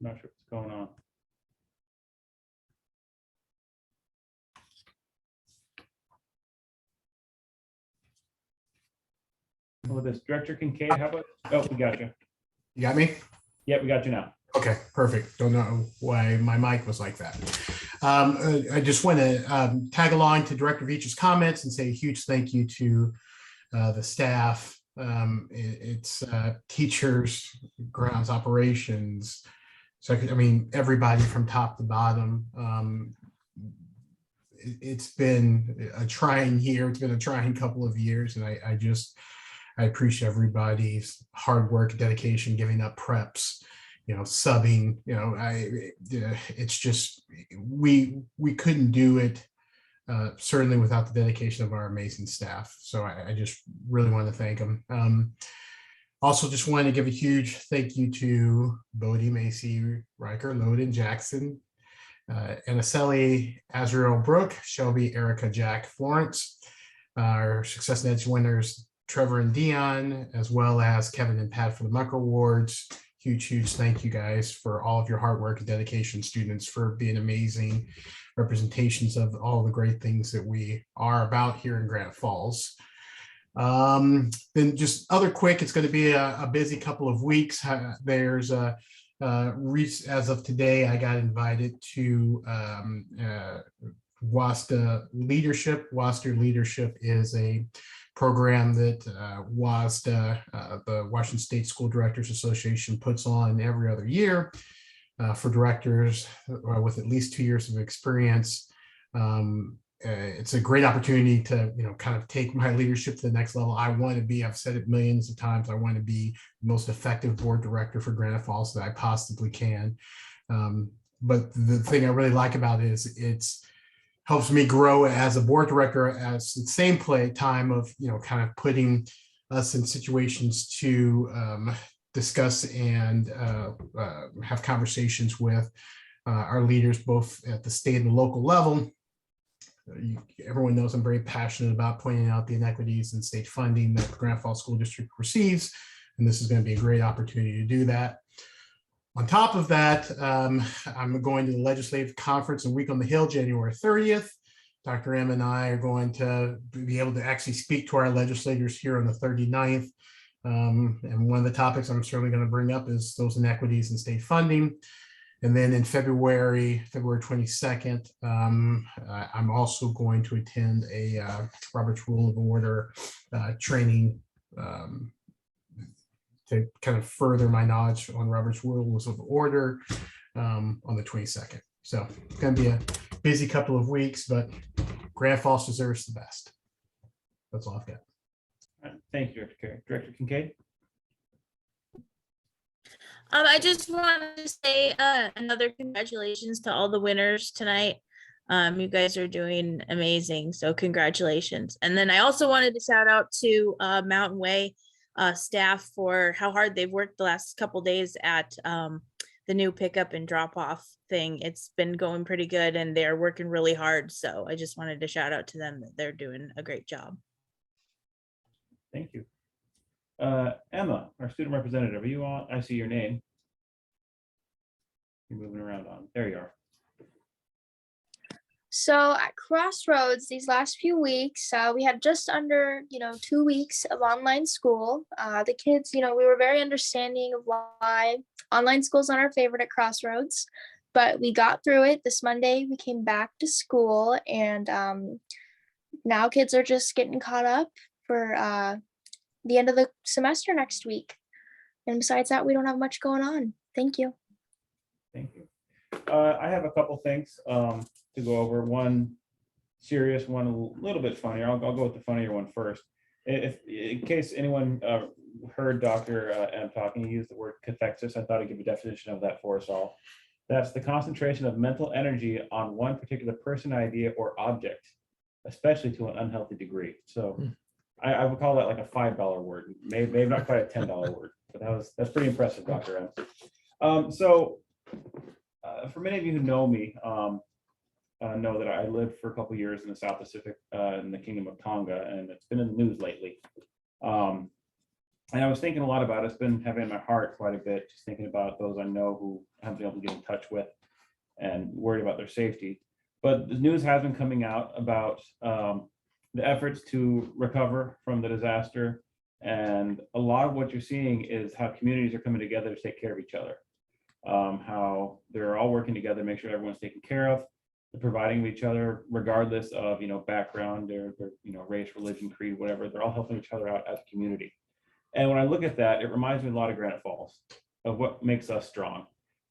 Not sure what's going on. Well, this Director Kincaid, how about, oh, we got you. You got me? Yeah, we got you now. Okay, perfect. Don't know why my mic was like that. I just want to tag along to Director Veach's comments and say a huge thank you to the staff. It's teachers, grounds operations. So, I mean, everybody from top to bottom. It's been a trying year. It's been a trying couple of years. And I appreciate everybody's hard work, dedication, giving up preps, subbing, it's just, we couldn't do it certainly without the dedication of our amazing staff. So I just really want to thank them. Also just want to give a huge thank you to Bodie, Macy, Riker, Loden, Jackson, Anaselli, Azrael, Brooke, Shelby, Erica, Jack, Florence, our Success and Edge winners, Trevor and Dion, as well as Kevin and Pat for the Mucker Awards. Huge thank you guys for all of your hard work and dedication, students, for being amazing representations of all the great things that we are about here in Granite Falls. Then just other quick, it's going to be a busy couple of weeks. There's as of today, I got invited to WASDA Leadership. WASDA Leadership is a program that WASDA, the Washington State School Directors Association, puts on every other year for directors with at least 2 years of experience. It's a great opportunity to, kind of take my leadership to the next level. I want to be, I've said it millions of times, I want to be the most effective board director for Granite Falls that I possibly can. But the thing I really like about it is it's helps me grow as a board director as the same time of, kind of putting us in situations to discuss and have conversations with our leaders, both at the state and the local level. Everyone knows I'm very passionate about pointing out the inequities in state funding that the Granite Falls School District receives, and this is going to be a great opportunity to do that. On top of that, I'm going to the Legislative Conference and Week on the Hill, January 30th. Dr. M and I are going to be able to actually speak to our legislators here on the 39th. And one of the topics I'm certainly going to bring up is those inequities in state funding. And then in February 22nd, I'm also going to attend a Robert's Rule of Order training to kind of further my knowledge on Robert's Rules of Order on the 22nd. So it's going to be a busy couple of weeks, but Granite Falls deserves the best. That's all I've got. All right, thank you, Director Carey. Director Kincaid? I just wanted to say another congratulations to all the winners tonight. You guys are doing amazing, so congratulations. And then I also wanted to shout out to Mountain Way staff for how hard they've worked the last couple days at the new pickup and drop off thing. It's been going pretty good and they're working really hard. So I just wanted to shout out to them that they're doing a great job. Thank you. Emma, our student representative, are you on? I see your name. You're moving around on. There you are. So at Crossroads, these last few weeks, we had just under, 2 weeks of online school. The kids, we were very understanding of why online school is not our favorite at Crossroads, but we got through it. This Monday, we came back to school, and now kids are just getting caught up for the end of the semester next week. And besides that, we don't have much going on. Thank you. Thank you. I have a couple things to go over. One serious, one a little bit funnier. I'll go with the funnier one first. If in case anyone heard Dr. M talking, he used the word cathexis. I thought I'd give a definition of that for us all. That's the concentration of mental energy on one particular person, idea, or object, especially to an unhealthy degree. So I would call that like a $5 word, maybe not quite a $10 word, but that's pretty impressive, Dr. M. For many of you who know me, know that I lived for a couple years in the South Pacific, in the Kingdom of Tonga, and it's been in the news lately. And I was thinking a lot about it. It's been heavy in my heart quite a bit, just thinking about those I know who I haven't been able to get in touch with and worried about their safety. But the news has been coming out about the efforts to recover from the disaster. And a lot of what you're seeing is how communities are coming together to take care of each other. How they're all working together to make sure everyone's taken care of, they're providing each other regardless of background, their race, religion, creed, whatever. They're all helping each other out as a community. And when I look at that, it reminds me a lot of Granite Falls, of what makes us strong,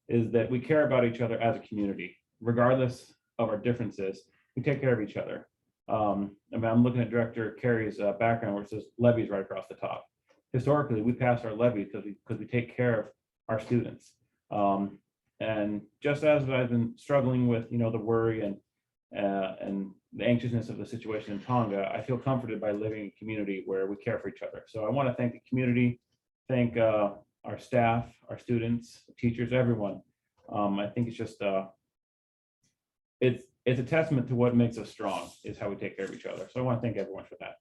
is that we care about each other as a community, regardless of our differences. We take care of each other. I'm looking at Director Carey's background where it says levies right across the top. Historically, we pass our levies because we take care of our students. And just as I've been struggling with the worry and the anxiousness of the situation in Tonga, I feel comforted by living in a community where we care for each other. So I want to thank the community, thank our staff, our students, teachers, everyone. I think it's just it's a testament to what makes us strong, is how we take care of each other. So I want to thank everyone for that.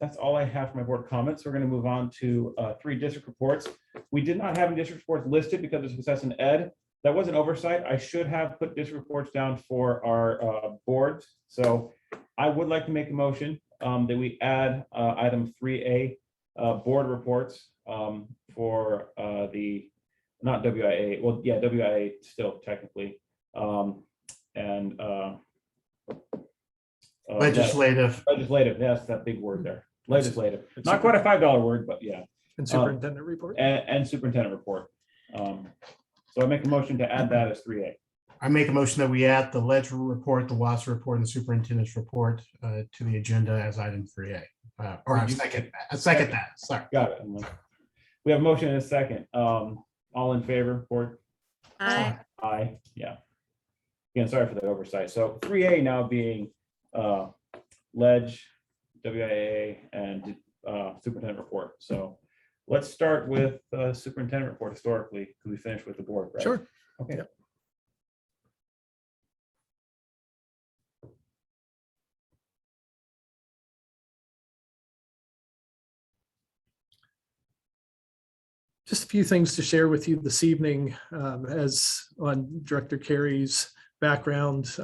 That's all I have for my board comments. We're going to move on to 3 district reports. We did not have any district reports listed because of success in ed. That was an oversight. I should have put district reports down for our boards. So I would like to make a motion that we add item 3A, board reports for the, not WIA, well, yeah, WIA still technically. Legislative. Legislative, yes, that big word there. Legislative. Not quite a $5 word, but yeah. And superintendent report. And superintendent report. So I make a motion to add that as 3A. I make a motion that we add the ledger report, the WASC report, and the superintendent's report to the agenda as item 3A. Or I second that. Sorry. Got it. We have a motion and a second. All in favor, board? Aye. Aye. Yeah. Again, sorry for that oversight. So 3A now being ledge, WIA, and superintendent report. So let's start with superintendent report historically, because we finished with the board, right? Sure. Okay. Yep. Just a few things to share with you this evening as on Director Carey's background.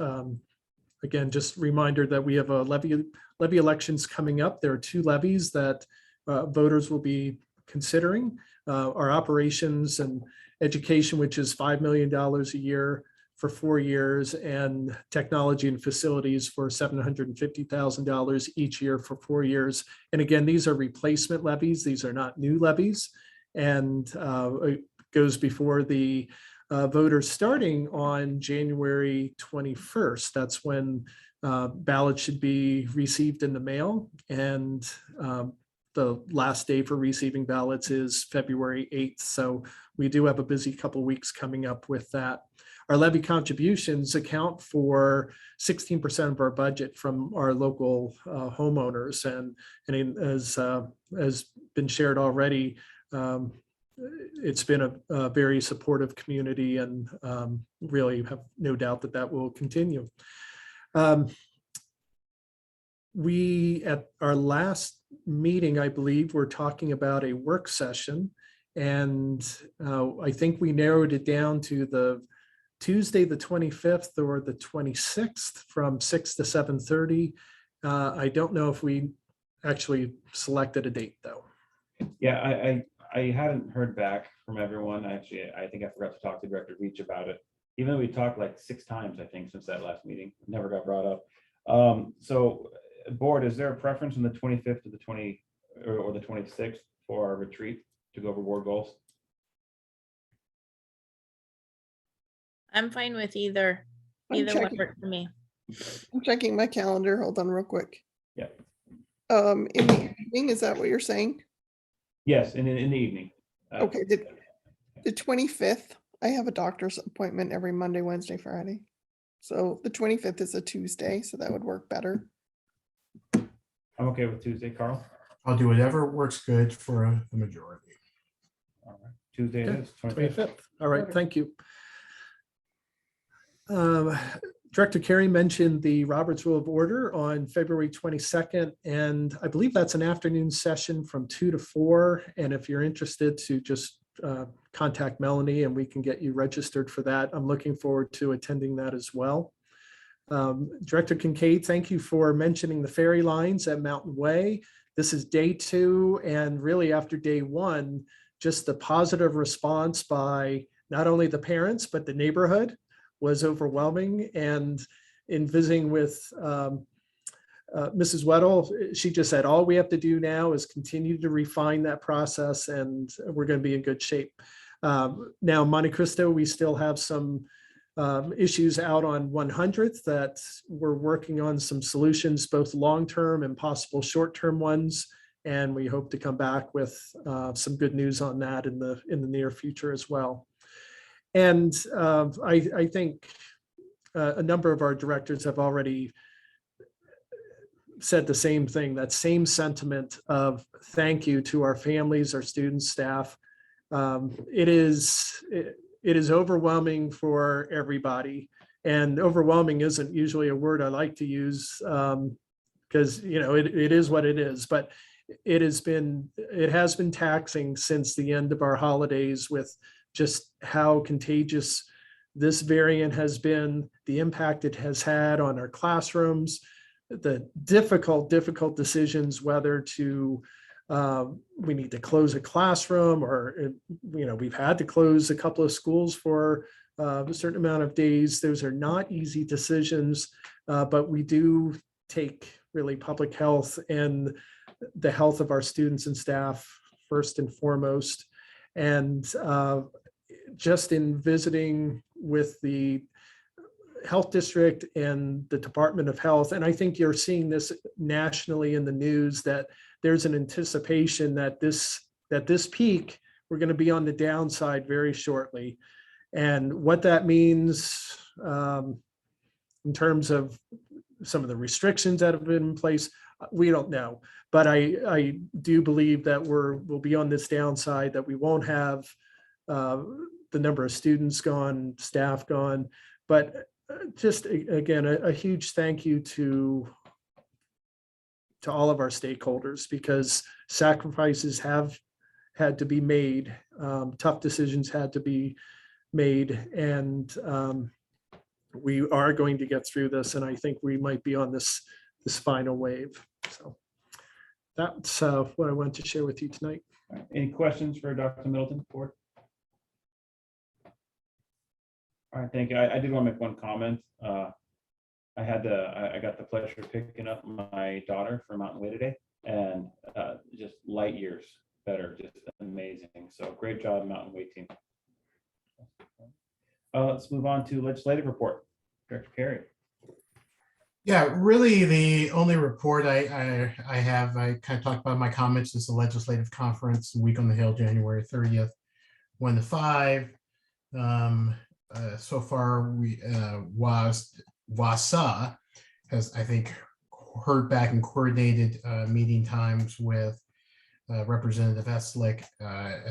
Again, just a reminder that we have a levy elections coming up. There are 2 levies that voters will be considering. Our operations and education, which is $5 million a year for 4 years, and technology and facilities for $750,000 each year for 4 years. And again, these are replacement levies. These are not new levies. And it goes before the voters starting on January 21st. That's when ballots should be received in the mail. And the last day for receiving ballots is February 8th. So we do have a busy couple of weeks coming up with that. Our levy contributions account for 16% of our budget from our local homeowners. And as been shared already, it's been a very supportive community, and really have no doubt that that will continue. We, at our last meeting, I believe, we're talking about a work session, and I think we narrowed it down to the Tuesday, the 25th or the 26th from 6 to 7:30. I don't know if we actually selected a date though. Yeah, I hadn't heard back from everyone. Actually, I think I forgot to talk to Director Veach about it. Even though we talked like 6 times, I think, since that last meeting, it never got brought up. So board, is there a preference on the 25th to the 20 or the 26th for our retreat to go over board goals? I'm fine with either. Either one worked for me. I'm checking my calendar. Hold on real quick. Yeah. In the evening, is that what you're saying? Yes, in the evening. Okay, the 25th, I have a doctor's appointment every Monday, Wednesday, Friday. So the 25th is a Tuesday, so that would work better. I'm okay with Tuesday, Carl. I'll do whatever works good for the majority. All right. Tuesday it Okay, is, 25th. 25th. All right, thank you. Director Carey mentioned the Roberts Rule of Order on February 22nd, and I believe that's an afternoon session from 2 to 4. And if you're interested to just contact Melanie and we can get you registered for that. I'm looking forward to attending that as well. Director Kincaid, thank you for mentioning the ferry lines at Mountain Way. This is day 2, and really after day 1, just the positive response by not only the parents, but the neighborhood was overwhelming. And in visiting with Mrs. Weddle, she just said, all we have to do now is continue to refine that process and we're going to be in good shape. Now, Monte Cristo, we still have some issues out on 100th that we're working on some solutions, both long-term and possible short-term ones. And we hope to come back with some good news on that in the near future as well. And I think a number of our directors have already said the same thing, that same sentiment of thank you to our families, our students, staff. It is overwhelming for everybody, and overwhelming isn't usually a word I like to use because it is what it is, but it has been taxing since the end of our holidays with just how contagious this variant has been, the impact it has had on our classrooms, the difficult decisions whether to we need to close a classroom or we've had to close a couple of schools for a certain amount of days. Those are not easy decisions, but we do take really public health and the health of our students and staff first and foremost. And just in visiting with the health district and the Department of Health, and I think you're seeing this nationally in the news, that there's an anticipation that this peak, we're going to be on the downside very shortly. And what that means in terms of some of the restrictions that have been in place, we don't know. But I do believe that we'll be on this downside, that we won't have the number of students gone, staff gone. But just again, a huge thank you to all of our stakeholders, because sacrifices have had to be made, tough decisions had to be made, and we are going to get through this. And I think we might be on this final wave. So that's what I wanted to share with you tonight. All right. Any questions for Dr. Middleton? Board? All right, thank you. I did want to make one comment. I got the pleasure of picking up my daughter for Mountain Way today, and just light years better, just amazing. So great job, Mountain Way team. Let's move on to legislative report. Director Carey. Yeah, really the only report I have, I kind of talked about my comments, is the legislative conference, Week on the Hill, January 30th, 1 to 5. So far, WASA has, I think, heard back and coordinated meeting times with Representative Eslick,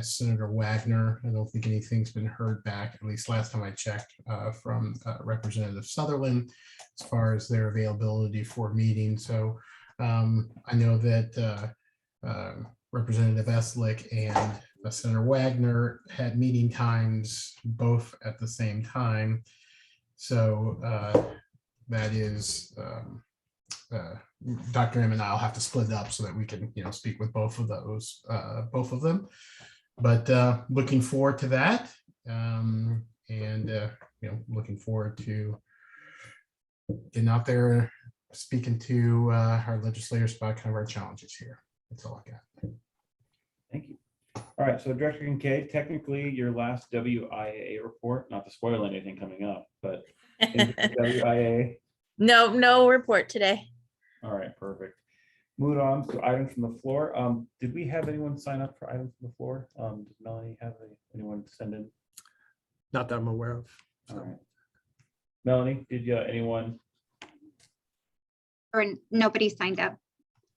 Senator Wagner. I don't think anything's been heard back, at least last time I checked, from Representative Sutherland as far as their availability for meetings. So I know that Representative Eslick and Senator Wagner had meeting times both at the same time. So that is Dr. M and I'll have to split it up so that we can, speak with both of those, both of them. But looking forward to that, and looking forward to getting out there, speaking to our legislators about kind of our challenges here. That's all I got. Thank you. All right, so Director Kincaid, technically your last WIA report, not to spoil anything coming up, but WIA. No report today. All right, perfect. Move on to items from the floor. Did we have anyone sign up for items from the floor? Did Melanie have anyone send in? Not that I'm aware of. All right. Melanie, did anyone? Or nobody signed up.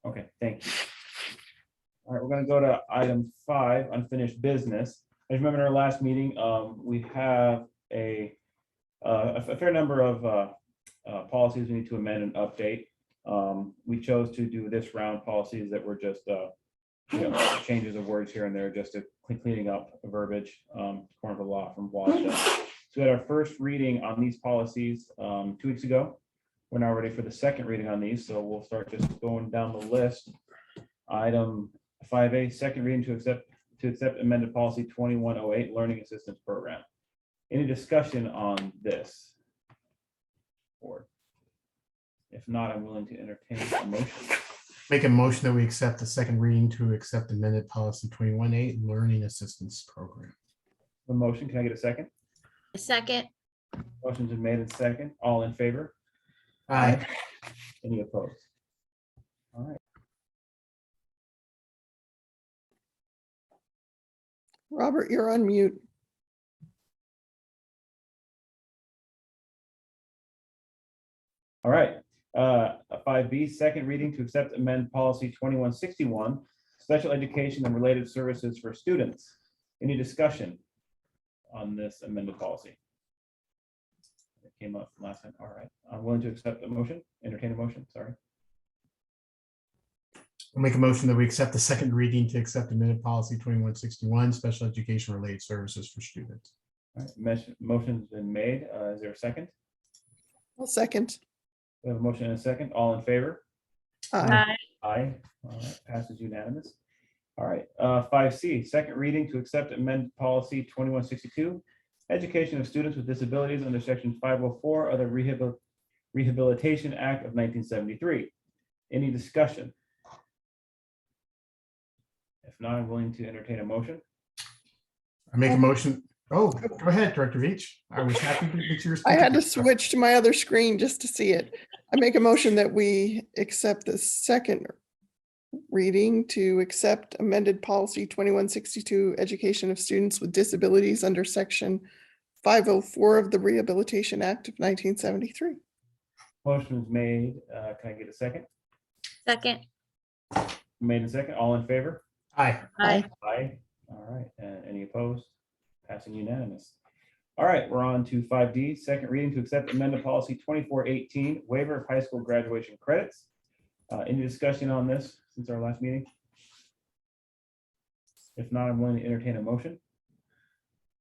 Okay, thank you. All right, we're gonna go to item 5, unfinished business. As you remember in our last meeting, we have a fair number of policies we need to amend and update. We chose to do this round policies that were just changes of words here and there, just to cleaning up verbiage according to law from WASDA. So we had our first reading on these policies 2 weeks ago. We're now ready for the second reading on these, so we'll start just going down the list. Item 5A, second reading to accept amended policy 2108, learning assistance program. Any discussion on this? Or if not, I'm willing to entertain a motion. Make a motion that we accept the second reading to accept amended policy 21.8 learning assistance program. The motion, can I get a second? A second. Motion's been made and second. All in favor? Aye. Any opposed? All right. Robert, you're on mute. All right. 5B, second reading to accept amend policy 2161, special education and related services for students. Any discussion on this amended policy? It came up last time. All right. I'm willing to accept a motion, entertain a motion, sorry. I'll make a motion that we accept the second reading to accept amended policy 2161, special education related services for students. All right. Motion's been made. Is there a second? I'll second. We have a motion and a second. All in favor? Aye. Aye. All right. Passes unanimous. All right. 5C, second reading to accept amended policy 2162, education of students with disabilities under section 504 of the Rehabilitation Act of 1973. Any discussion? If not, I'm willing to entertain a motion. I make a motion. Oh, go ahead, Director Veach. I was happy that you were I had to speaking. switch to my other screen just to see it. I make a motion that we accept the second reading to accept amended policy 2162, education of students with disabilities under section 504 of the Rehabilitation Act of 1973. Motion is made. Can I get a second? Second. Made and second. All in favor? Aye. Aye. Aye. All right. And any opposed? Passing unanimous. All right, we're on to 5D, second reading to accept amended policy 2418, waiver of high school graduation credits. Any discussion on this since our last meeting? If not, I'm willing to entertain a motion.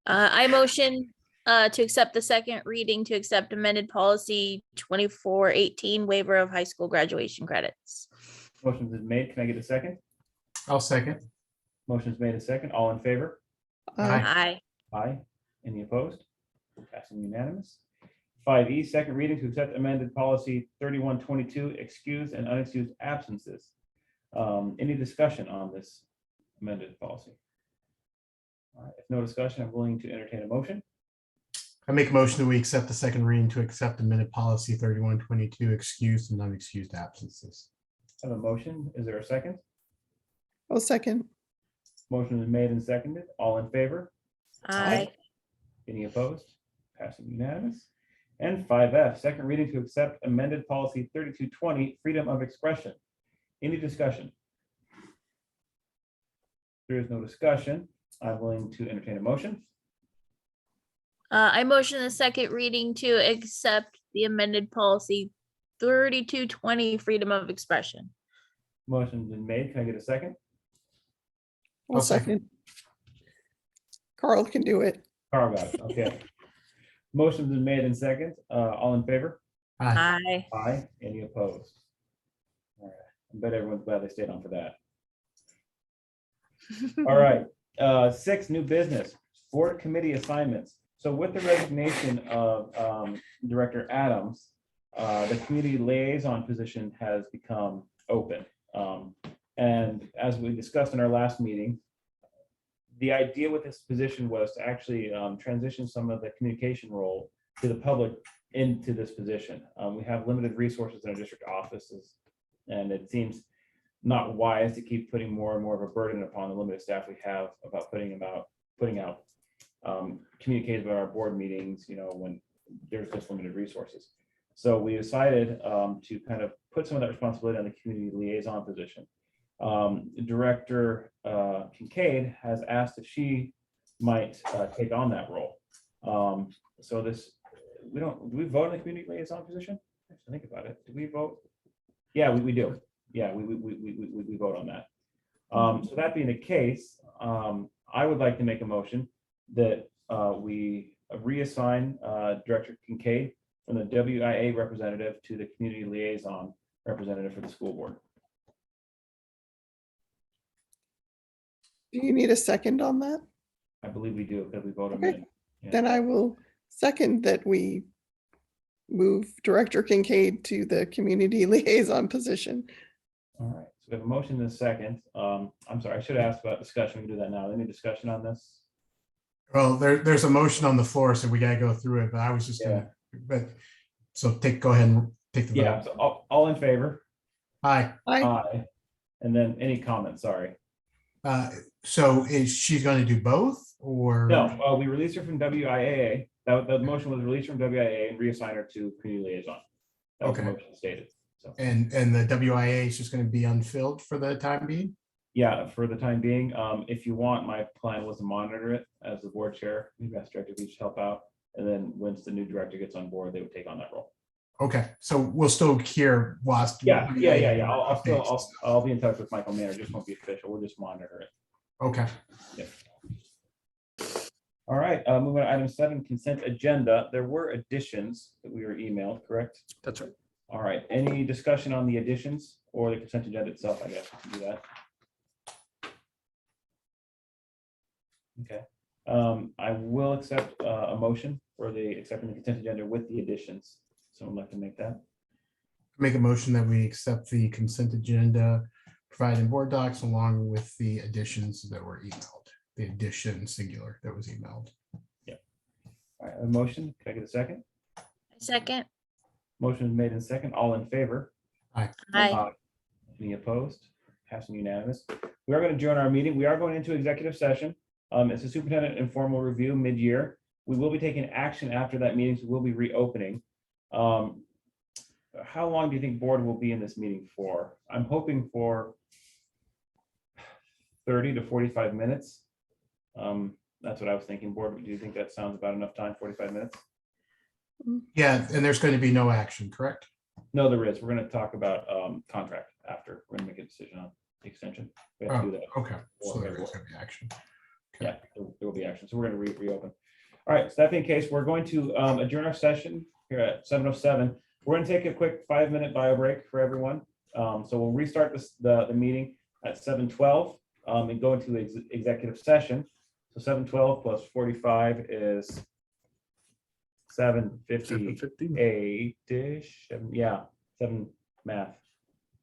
I motion to accept the second reading to accept amended policy 2418 waiver of high school graduation credits. Motion's been made. Can I get a second? I'll second. Motion's made a second. All in favor? Aye. Aye. Aye. Any opposed? Passing unanimous. 5E, second reading to accept amended policy 3122, excused and unexcused absences. Any discussion on this amended policy? All right, if no discussion, I'm willing to entertain a motion. I make a motion that we accept the second reading to accept amended policy 3122, excused and unexcused absences. I have a motion. Is there a second? I'll second. Motion is made and seconded. All in favor? Aye. Any opposed? Passing unanimous. And 5F, second reading to accept amended policy 3220, freedom of expression. Any discussion? There is no discussion. I'm willing to entertain a motion. I motion the second reading to accept the amended policy 3220 freedom of expression. Motion's been made. Can I get a second? I'll second. Carl can do it. Carl got it. Okay. Motion's been made and second. All in favor? Aye. Aye. Aye. Any opposed? All right. I bet everyone's glad they stayed on for that. All right. 6, new business, board committee assignments. So with the resignation of Director Adams, the community liaison position has become open. And as we discussed in our last meeting, the idea with this position was to actually transition some of the communication role to the public into this position. We have limited resources in our district offices, and it seems not wise to keep putting more and more of a burden upon the limited staff we have about putting out communications about our board meetings, when there's just limited resources. So we decided to kind of put some of that responsibility on the community liaison position. Director Kincaid has asked if she might take on that role. So this, do we vote on the community liaison position? I have to think about it. Do we vote? Yeah, we do. Yeah, we vote on that. So that being the case, I would like to make a motion that we reassign Director Kincaid from the WIA representative to the community liaison representative for the school board. Do you need a second on that? I believe we do, because we vote them Okay. in. Yeah. Then I will second that we move Director Kincaid to the community liaison position. All right, so we have a motion and a second. I'm sorry, I should have asked about discussion. We can do that now. Any discussion on this? Well, there's a motion on the floor, so we gotta go through it, but I was just gonna, but, so go ahead and take the vote. Yeah, so all in favor? Aye. Aye. And then any comments, sorry. So is she going to do both or? No, we released her from WIAA. That motion was released from WIAA and reassign her to community liaison. That was the Okay. motion stated. So, And the WIA is just going to be unfilled for the time being? yeah, for the time being, if you want, my plan was to monitor it as the board chair. Maybe ask Director Beach to help out. And then once the new director gets on board, they would take on that role. Okay, so we'll still hear whilst. Yeah. I'll be in touch with Michael Manor. Just won't be official. We'll just monitor it. Okay. Yeah. All right, moving on to item 7, consent agenda. There were additions that we were emailed, correct? That's right. All right, any discussion on the additions or the consent agenda itself? I guess we can do that. Okay, I will accept a motion for the accepting the consent agenda with the additions. Someone like to make that? Make a motion that we accept the consent agenda provided in board docs along with the additions that were emailed. The addition singular that was emailed. Yeah. All right, a motion. Can I get a second? Second. Motion is made in second. All in favor? Aye. Any opposed? Passing unanimous. We are going to adjourn our meeting. We are going into executive session. It's a superintendent informal review mid-year. We will be taking action after that meeting, so we'll be reopening. How long do you think board will be in this meeting for? I'm hoping for 30 to 45 minutes. That's what I was thinking. Board, do you think that sounds about enough time, 45 minutes? Yeah, and there's going to be no action, correct? No, there is. We're going to talk about contract after. We're going to make a decision on the extension. We have to do that. Okay, so there is going to be action. Yeah, there will be action. So we're going to reopen. All right, so that being the case, we're going to adjourn our session here at 7:07. We're going to take a quick 5-minute bio break for everyone. So we'll restart the meeting at 7:12 and go into executive session. So 7:12 plus 45 is 7:58-ish. Yeah, 7 math.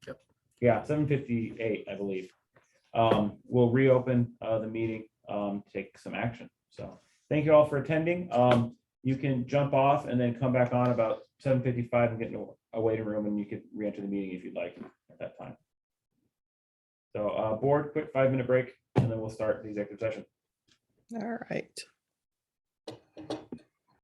Yep. Yeah, 7:58, I believe. We'll reopen the meeting, take some action. So thank you all for attending. You can jump off and then come back on about 7:55 and get in a waiting room, and you could re-enter the meeting if you'd like at that time. So board, quick 5-minute break, and then we'll start the executive session. All right.